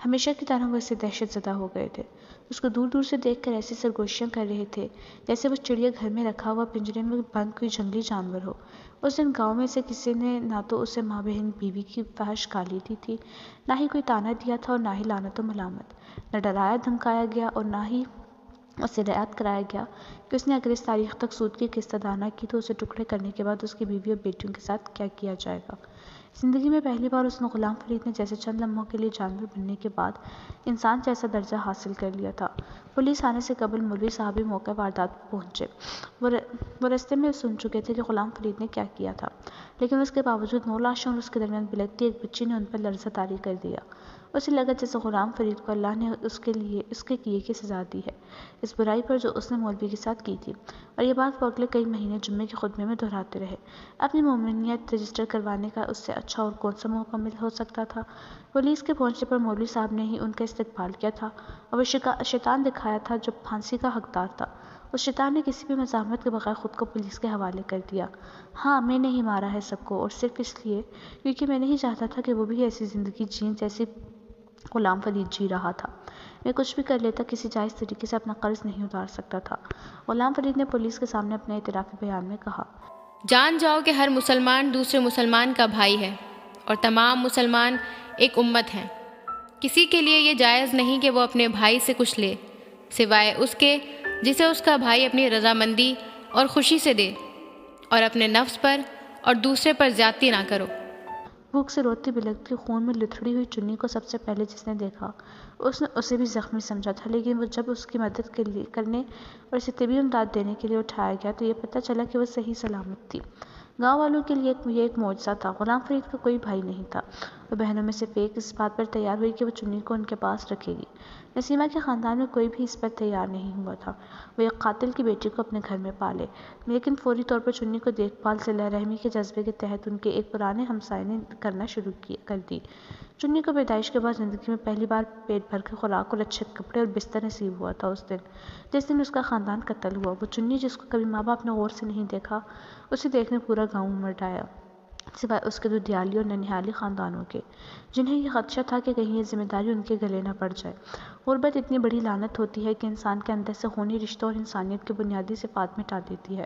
[SPEAKER 3] ہمیشہ کی طرح وہ اس سے دہشت زدہ ہو گئے تھے۔ اس کو دور دور سے دیکھ کر ایسی سرگوشیاں کر رہے تھے جیسے وہ چڑیا گھر میں رکھا ہوا پنجرے میں بند کوئی جنگلی جانور ہو۔ اس دن گاؤں میں سے کسی نے نہ تو اسے ماں بہن بیوی کی فحش گالی دی تھی، نہ ہی کوئی طعنہ دیا تھا اور نہ ہی لعنت و ملامت، نہ ڈرایا دھمکایا گیا اور نہ ہی اسے یاد کرایا گیا کہ اس نے اگر اس تاریخ تک سود کی قسط ادا نہ کی تو اسے ٹکڑے کرنے کے بعد اس کی بیوی اور بیٹیوں کے ساتھ کیا کیا جائے گا۔ زندگی میں پہلی بار اس نے غلام فرید نے جیسے چند لمحوں کے لیے جانور بننے کے بعد انسان جیسا درجہ حاصل کر لیا تھا۔ پولیس آنے سے قبل مولوی صاحب بھی موقع واردات پر پہنچے۔ وہ رستے میں سن چکے تھے کہ غلام فرید نے کیا کیا تھا، لیکن اس کے باوجود 9 لاشوں اور اس کے درمیان بلکتی ایک بچی نے ان پر لرزہ طاری کر دیا۔ اسے لگا جیسے غلام فرید کو اللہ نے اس کے کیے کی سزا دی ہے، اس برائی پر جو اس نے مولوی کے ساتھ کی تھی، اور یہ بات وہ اگلے کئی مہینے جمعے کے خطبے میں دہراتے رہے۔ اپنی مومنیت رجسٹر کروانے کا اس سے اچھا اور کون سا موقع ہو سکتا تھا؟ پولیس کے پہنچنے پر مولوی صاحب نے ہی ان کا استقبال کیا تھا اور وہ شیطان دکھایا تھا جو پھانسی کا حقدار تھا۔ اس شیطان نے کسی بھی مزاحمت کے بغیر خود کو پولیس کے حوالے کر دیا۔ ہاں، میں نے ہی مارا ہے سب کو، اور صرف اس لیے کیونکہ میں نہیں چاہتا تھا کہ وہ بھی ایسی زندگی جیں جیسی غلام فرید جی رہا تھا۔ میں کچھ بھی کر لیتا، کسی جائز طریقے سے اپنا قرض نہیں اتار سکتا تھا، غلام فرید نے پولیس کے سامنے اپنے اعترافی بیان میں کہا۔
[SPEAKER 1] جان جاؤ کہ ہر مسلمان دوسرے مسلمان کا بھائی ہے اور تمام مسلمان ایک امت ہیں۔ کسی کے لیے یہ جائز نہیں کہ وہ اپنے بھائی سے کچھ لے سوائے اس کے جسے اس کا بھائی اپنی رضامندی اور خوشی سے دے، اور اپنے نفس پر اور دوسرے پر زیادتی نہ کرو۔
[SPEAKER 3] بھوک سے روتی بلکتی خون میں لتھڑی ہوئی چنی کو سب سے پہلے جس نے دیکھا اس نے اسے بھی زخمی سمجھا تھا، لیکن وہ جب اس کی مدد کرنے اور اسے طبی امداد دینے کے لیے اٹھایا گیا تو یہ پتہ چلا کہ وہ صحیح سلامت تھی۔ گاؤں والوں کے لیے یہ ایک معجزہ تھا۔ غلام فرید کا کوئی بھائی نہیں تھا۔ وہ بہنوں میں سے ایک اس بات پر تیار ہوئی کہ وہ چنی کو ان کے پاس رکھے گی۔ نسیمہ کے خاندان میں کوئی بھی اس پر تیار نہیں ہوا تھا وہ ایک قاتل کی بیٹی کو اپنے گھر میں پالے، لیکن فوری طور پر چنی کو دیکھ بھال صلہ رحمی کے جذبے کے تحت ان کے ایک پرانے ہمسائے نے کرنا شروع کر دی۔ چنی کو پیدائش کے بعد زندگی میں پہلی بار پیٹ بھر کے خوراک اور اچھے کپڑے اور بستر نصیب ہوا تھا۔ جس دن اس کا خاندان قتل ہوا، وہ چنی جس کو کبھی ماں باپ نے غور سے نہیں دیکھا، اسے دیکھنے پورا گاؤں امٹ آیا، سوائے اس کے دودیالی اور ننیھالی خاندانوں کے، جنہیں یہ خدشہ تھا کہ کہیں یہ ذمہ داری ان کے گلے نہ پڑ جائے۔ غربت اتنی بڑی لعنت ہوتی ہے کہ انسان کے اندر سے خونی رشتوں اور انسانیت کے بنیادی صفات مٹا دیتی ہے۔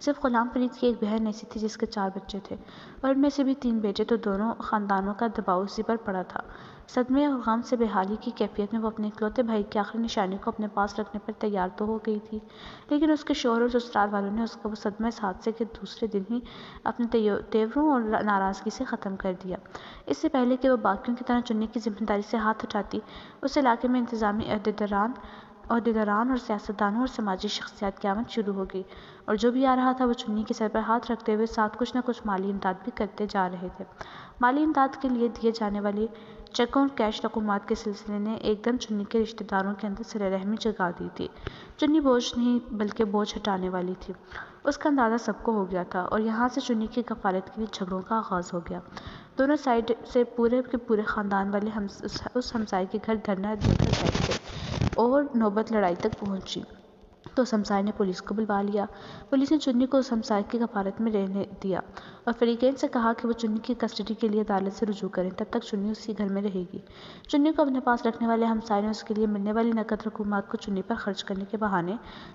[SPEAKER 3] صرف غلام فرید کی ایک بہن ایسی تھی جس کے 4 بچے تھے، اور ان میں سے بھی 3 بیٹے، تو دونوں خاندانوں کا دباؤ اسی پر پڑا تھا۔ صدمے اور غم سے بحالی کی کیفیت میں وہ اپنے اکلوتے بھائی کی آخری نشانی کو اپنے پاس رکھنے پر تیار تو ہو گئی تھی، لیکن اس کے شوہر اور سسرال والوں نے اس کا وہ صدمہ اس حادثے کے دوسرے دن ہی اپنے تیوروں اور ناراضگی سے ختم کر دیا۔ اس سے پہلے کہ وہ باقیوں کی طرح چنی کی ذمہ داری سے ہاتھ اٹھاتی، اس علاقے میں انتظامی عہدیداران اور سیاستدانوں اور سماجی شخصیات کی آمد شروع ہو گئی، اور جو بھی آ رہا تھا وہ چنی کے سر پر ہاتھ رکھتے ہوئے ساتھ کچھ نہ کچھ مالی امداد بھی کرتے جا رہے تھے۔ مالی امداد کے لیے دیے جانے والے چیکوں اور کیش رقومات کے سلسلے نے ایک دم چنی کے رشتہ داروں کے اندر صلہ رحمی جگا دی تھی۔ چنی بوجھ نہیں بلکہ بوجھ ہٹانے والی تھی، اس کا اندازہ سب کو ہو گیا تھا، اور یہاں سے چنی کی کفالت کے لیے جھگڑوں کا آغاز ہو گیا۔ دونوں سائیڈ سے پورے کے پورے خاندان والے اس ہمسائے کے گھر دھرنا دے کر بیٹھ گئے، اور نوبت لڑائی تک پہنچی تو اس ہمسائے نے پولیس کو بلوا لیا۔ پولیس نے چنی کو اس ہمسائے کی کفالت میں رہنے دیا اور فریقین سے کہا کہ وہ چنی کی کسٹڈی کے لیے عدالت سے رجوع کریں، تب تک چنی اسی گھر میں رہے گی۔ چنی کو اپنے پاس رکھنے والے ہمسائے نے اس کے لیے ملنے والی نقد رقومات کو چنی پر خرچ کرنے کے بہانے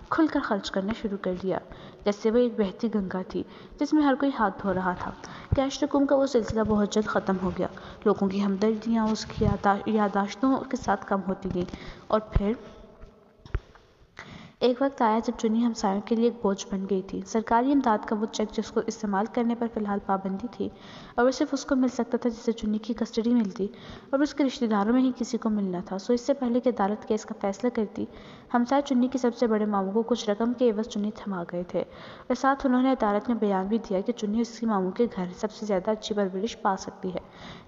[SPEAKER 3] کھل کر خرچ کرنا شروع کر دیا، جیسے وہ ایک بہتی گنگا تھی جس میں ہر کوئی ہاتھ دھو رہا تھا۔ کیش رقوم کا وہ سلسلہ بہت جلد ختم ہو گیا۔ لوگوں کی ہمدردیاں اس کی یادداشتوں کے ساتھ کم ہوتی گئیں، اور پھر ایک وقت آیا جب چنی ہمسایوں کے لیے ایک بوجھ بن گئی تھی۔ سرکاری امداد کا وہ چیک جس کو استعمال کرنے پر فی الحال پابندی تھی، اور وہ صرف اس کو مل سکتا تھا جسے چنی کی کسٹڈی ملتی، اور اس کے رشتہ داروں میں ہی کسی کو ملنا تھا۔ سو اس سے پہلے کہ عدالت کیس کا فیصلہ کرتی، ہمسائے چنی کے سب سے بڑے ماموں کو کچھ رقم کے عوض چنی تھما گئے تھے، اور ساتھ انہوں نے عدالت میں بیان بھی دیا کہ چنی اس کی ماموں کے گھر سب سے زیادہ اچھی پرورش پا سکتی ہے۔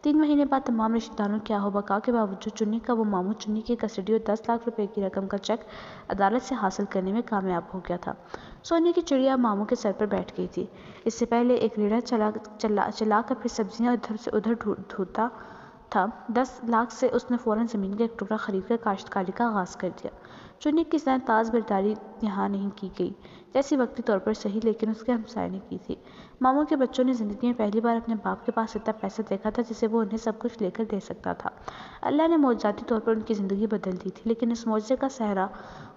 [SPEAKER 3] 3 مہینے بعد تمام رشتہ داروں کے آہو بکا کے باوجود چنی کا وہ ماموں چنی کی کسٹڈی اور 10 لاکھ روپے کی رقم کا چیک عدالت سے حاصل کرنے میں کامیاب ہو گیا تھا۔ سونے کی چڑیا ماموں کے سر پر بیٹھ گئی تھی۔ اس سے پہلے ایک ریڑھا چلا کر پھر سبزیاں ادھر سے ادھر ڈھونڈتا تھا، 10 لاکھ سے اس نے فوراً زمین کا ایک ٹکڑا خرید کر کاشتکاری کا آغاز کر دیا۔ چنی کی سائن تاز برداری یہاں نہیں کی گئی، جیسی وقتی طور پر صحیح لیکن اس کے ہمسائے نے کی تھی۔ ماموں کے بچوں نے زندگی میں پہلی بار اپنے باپ کے پاس اتنا پیسہ دیکھا تھا جسے وہ انہیں سب کچھ لے کر دے سکتا تھا۔ اللہ نے معجزاتی طور پر ان کی زندگی بدل دی تھی، لیکن اس معجزے کا سہرا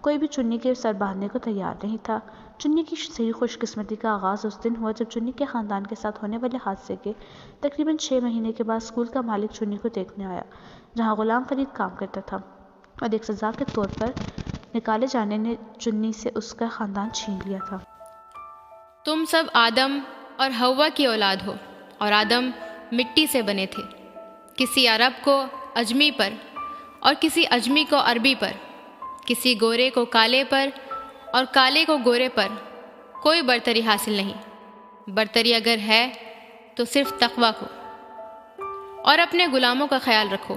[SPEAKER 3] کوئی بھی چنی کے سر باندھنے کو تیار نہیں تھا۔ چنی کی صحیح خوش قسمتی کا آغاز اس دن ہوا جب چنی کے خاندان کے ساتھ ہونے والے حادثے کے تقریباً 6 مہینے کے بعد اسکول کا مالک چنی کو دیکھنے آیا، جہاں غلام فرید کام کرتا تھا، اور ایک سزا کے طور پر نکالے جانے نے چنی سے اس کا خاندان چھین لیا تھا۔
[SPEAKER 1] تم سب آدم اور حوا کی اولاد ہو، اور آدم مٹی سے بنے تھے۔ کسی عرب کو عجمی پر اور کسی عجمی کو عربی پر، کسی گورے کو کالے پر اور کالے کو گورے پر کوئی برتری حاصل نہیں۔ برتری اگر ہے تو صرف تقویٰ کو، اور اپنے غلاموں کا خیال رکھو،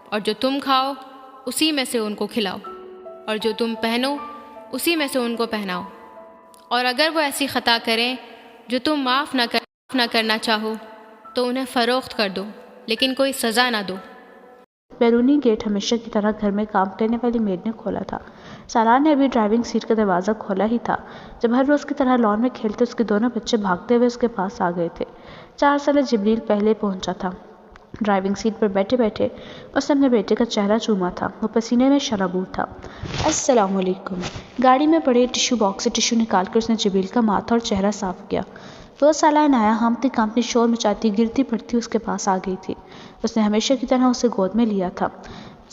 [SPEAKER 1] اور جو تم کھاؤ اسی میں سے ان کو کھلاؤ، اور جو تم پہنو اسی میں سے ان کو پہناؤ، اور اگر وہ ایسی خطا کریں جو تم معاف نہ کرنا چاہو تو انہیں فروخت کر دو، لیکن کوئی سزا نہ دو۔
[SPEAKER 3] بیرونی گیٹ ہمیشہ کی طرح گھر میں کام کرنے والی میڈ نے کھولا تھا۔ سالار نے ابھی ڈرائیونگ سیٹ کا دروازہ کھولا ہی تھا جب ہر روز کی طرح لان میں کھیلتے اس کے دونوں بچے بھاگتے ہوئے اس کے پاس آ گئے تھے۔ 4 سالہ جبریل پہلے پہنچا تھا۔ ڈرائیونگ سیٹ پر بیٹھے بیٹھے اس نے اپنے بیٹے کا چہرہ چوما تھا، وہ پسینے میں شرابور تھا۔ السلام علیکم۔ گاڑی میں پڑے ٹشو باکس سے ٹشو نکال کر اس نے جبریل کا ماتھا اور چہرہ صاف کیا۔ 2 سالہ عنایا ہامتی کامتی شور مچاتی گرتی پڑتی اس کے پاس آ گئی تھی۔ اس نے ہمیشہ کی طرح اسے گود میں لیا تھا۔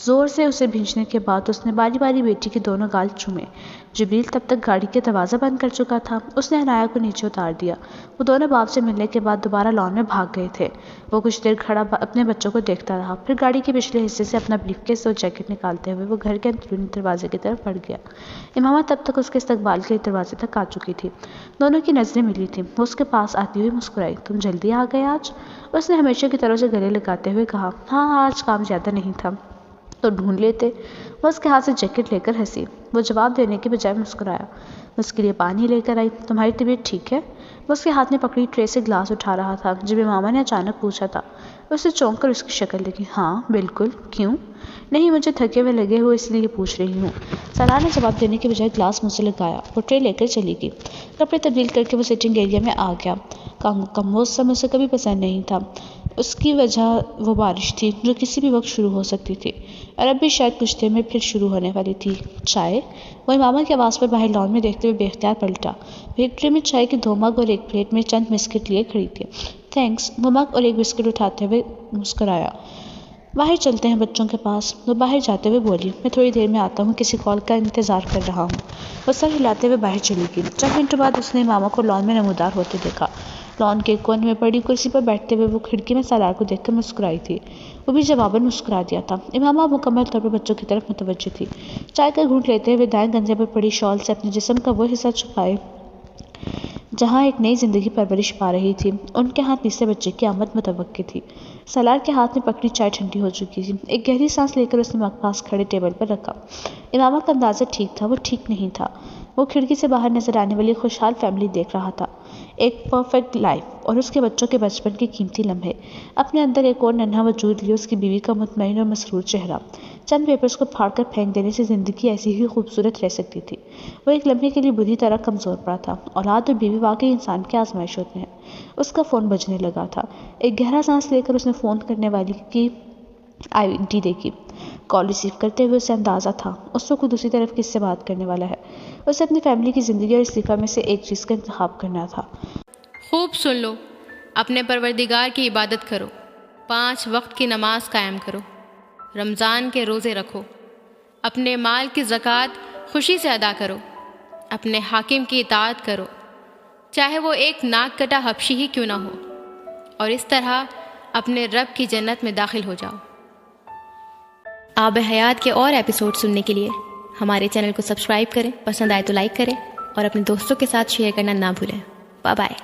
[SPEAKER 3] زور سے اسے بھینچنے کے بعد اس نے باری باری بیٹی کے دونوں گال چومے۔ جبریل تب تک گاڑی کے دروازہ بند کر چکا تھا۔ اس نے عنایا کو نیچے اتار دیا۔ وہ دونوں باپ سے ملنے کے بعد دوبارہ لان میں بھاگ گئے تھے۔ وہ کچھ دیر کھڑا اپنے بچوں کو دیکھتا رہا، پھر گاڑی کے پچھلے حصے سے اپنا بریف کیس اور جیکٹ نکالتے ہوئے وہ گھر کے اندرونی دروازے کی طرف بڑھ گیا۔ امامہ تب تک اس کے استقبال کے دروازے تک آ چکی تھی۔ دونوں کی نظریں ملی تھیں۔ وہ اس کے پاس آتی ہوئی مسکرائی۔ تم جلدی آ گئے آج؟ اس نے ہمیشہ کی طرح سے گلے لگاتے ہوئے کہا۔ ہاں آج کام زیادہ نہیں تھا تو ڈھونڈ لیتے۔ وہ اس کے ہاتھ سے جیکٹ لے کر ہنسی۔ وہ جواب دینے کے بجائے مسکرایا۔ وہ اس کے لیے پانی لے کر آئی۔ تمہاری طبیعت ٹھیک ہے؟ وہ اس کے ہاتھ میں پکڑی ٹرے سے گلاس اٹھا رہا تھا جب امامہ نے اچانک پوچھا تھا۔ اسے چونک کر اس کی شکل دیکھی۔ ہاں بالکل، کیوں؟ نہیں، مجھے تھکے ہوئے لگے ہوئے اس لیے پوچھ رہی ہوں۔ سالار نے جواب دینے کے بجائے گلاس منہ سے لگایا۔ وہ ٹرے لے کر چلی گئی۔ کپڑے تبدیل کر کے وہ سٹنگ ایریا میں آ گیا۔ کم موسم اسے کبھی پسند نہیں تھا۔ اس کی وجہ وہ بارش تھی جو کسی بھی وقت شروع ہو سکتی تھی، اور اب بھی شاید کچھ دیر میں پھر شروع ہونے والی تھی۔ چائے؟ وہ امامہ کی آواز پر باہر لان میں دیکھتے ہوئے بے اختیار پلٹا۔ وہ ایک ٹرے میں چائے کے 2 مگ اور ایک پلیٹ میں چند بسکٹ لیے کھڑی تھی۔ تھینکس۔ وہ مگ اور ایک بسکٹ اٹھاتے ہوئے مسکرایا۔ باہر چلتے ہیں بچوں کے پاس۔ وہ باہر جاتے ہوئے بولی۔ میں تھوڑی دیر میں آتا ہوں، کسی کال کا انتظار کر رہا ہوں۔ وہ سر ہلاتے ہوئے باہر چلی گئی۔ چند منٹوں بعد اس نے امامہ کو لان میں نمودار ہوتے دیکھا۔ لان کے کونے میں پڑی کرسی پر بیٹھتے ہوئے وہ کھڑکی میں سالار کو دیکھ کر مسکرائی تھی۔ وہ بھی جواباً مسکرا دیا تھا۔ امامہ مکمل طور پر بچوں کی طرف متوجہ تھی۔ چائے کا گھونٹ لیتے ہوئے دائیں کندھے پر پڑی شال سے اپنے جسم کا وہ حصہ چھپائے جہاں ایک نئی زندگی پرورش پا رہی تھی۔ ان کے ہاتھ تیسرے بچے کی آمد متوقع تھی۔ سالار کے ہاتھ میں پکڑی چائے ٹھنڈی ہو چکی تھی۔ ایک گہری سانس لے کر اس نے مگ پاس کھڑے ٹیبل پر رکھا۔ امامہ کا اندازہ ٹھیک تھا، وہ ٹھیک نہیں تھا۔ وہ کھڑکی سے باہر نظر آنے والی خوشحال فیملی دیکھ رہا تھا، ایک پرفیکٹ لائف اور اس کے بچوں کے بچپن کے قیمتی لمحے۔ اپنے اندر ایک اور ننھا وجود لیے اس کی بیوی کا مطمئن اور مسرور چہرہ۔ چند پیپرز کو پھاڑ کر پھینک دینے سے زندگی ایسی ہی خوبصورت رہ سکتی تھی۔ وہ ایک لمحے کے لیے بری طرح کمزور پڑا تھا۔ اولاد اور بیوی واقعی انسان کی آزمائش ہوتے ہیں۔ اس کا فون بجنے لگا تھا۔ ایک گہرا سانس لے کر اس نے فون کرنے والی کی ID دیکھی۔ کال ریسیو کرتے ہوئے اسے اندازہ تھا اس وقت دوسری طرف کس سے بات کرنے والا ہے۔ اسے اپنی فیملی کی زندگی اور استعفیٰ میں سے ایک چیز کا انتخاب کرنا تھا۔
[SPEAKER 1] خوب سن لو، اپنے پروردگار کی عبادت کرو، 5 وقت کی نماز قائم کرو، رمضان کے روزے رکھو، اپنے مال کی زکوٰۃ خوشی سے ادا کرو، اپنے حاکم کی اطاعت کرو، چاہے وہ ایک ناک کٹا حبشی ہی کیوں نہ ہو، اور اس طرح اپنے رب کی جنت میں داخل ہو جاؤ۔ آب حیات کے اور ایپیسوڈ سننے کے لیے ہمارے چینل کو سبسکرائب کریں، پسند آئے تو لائک کریں، اور اپنے دوستوں کے ساتھ شیئر کرنا نہ بھولیں۔ Bye bye.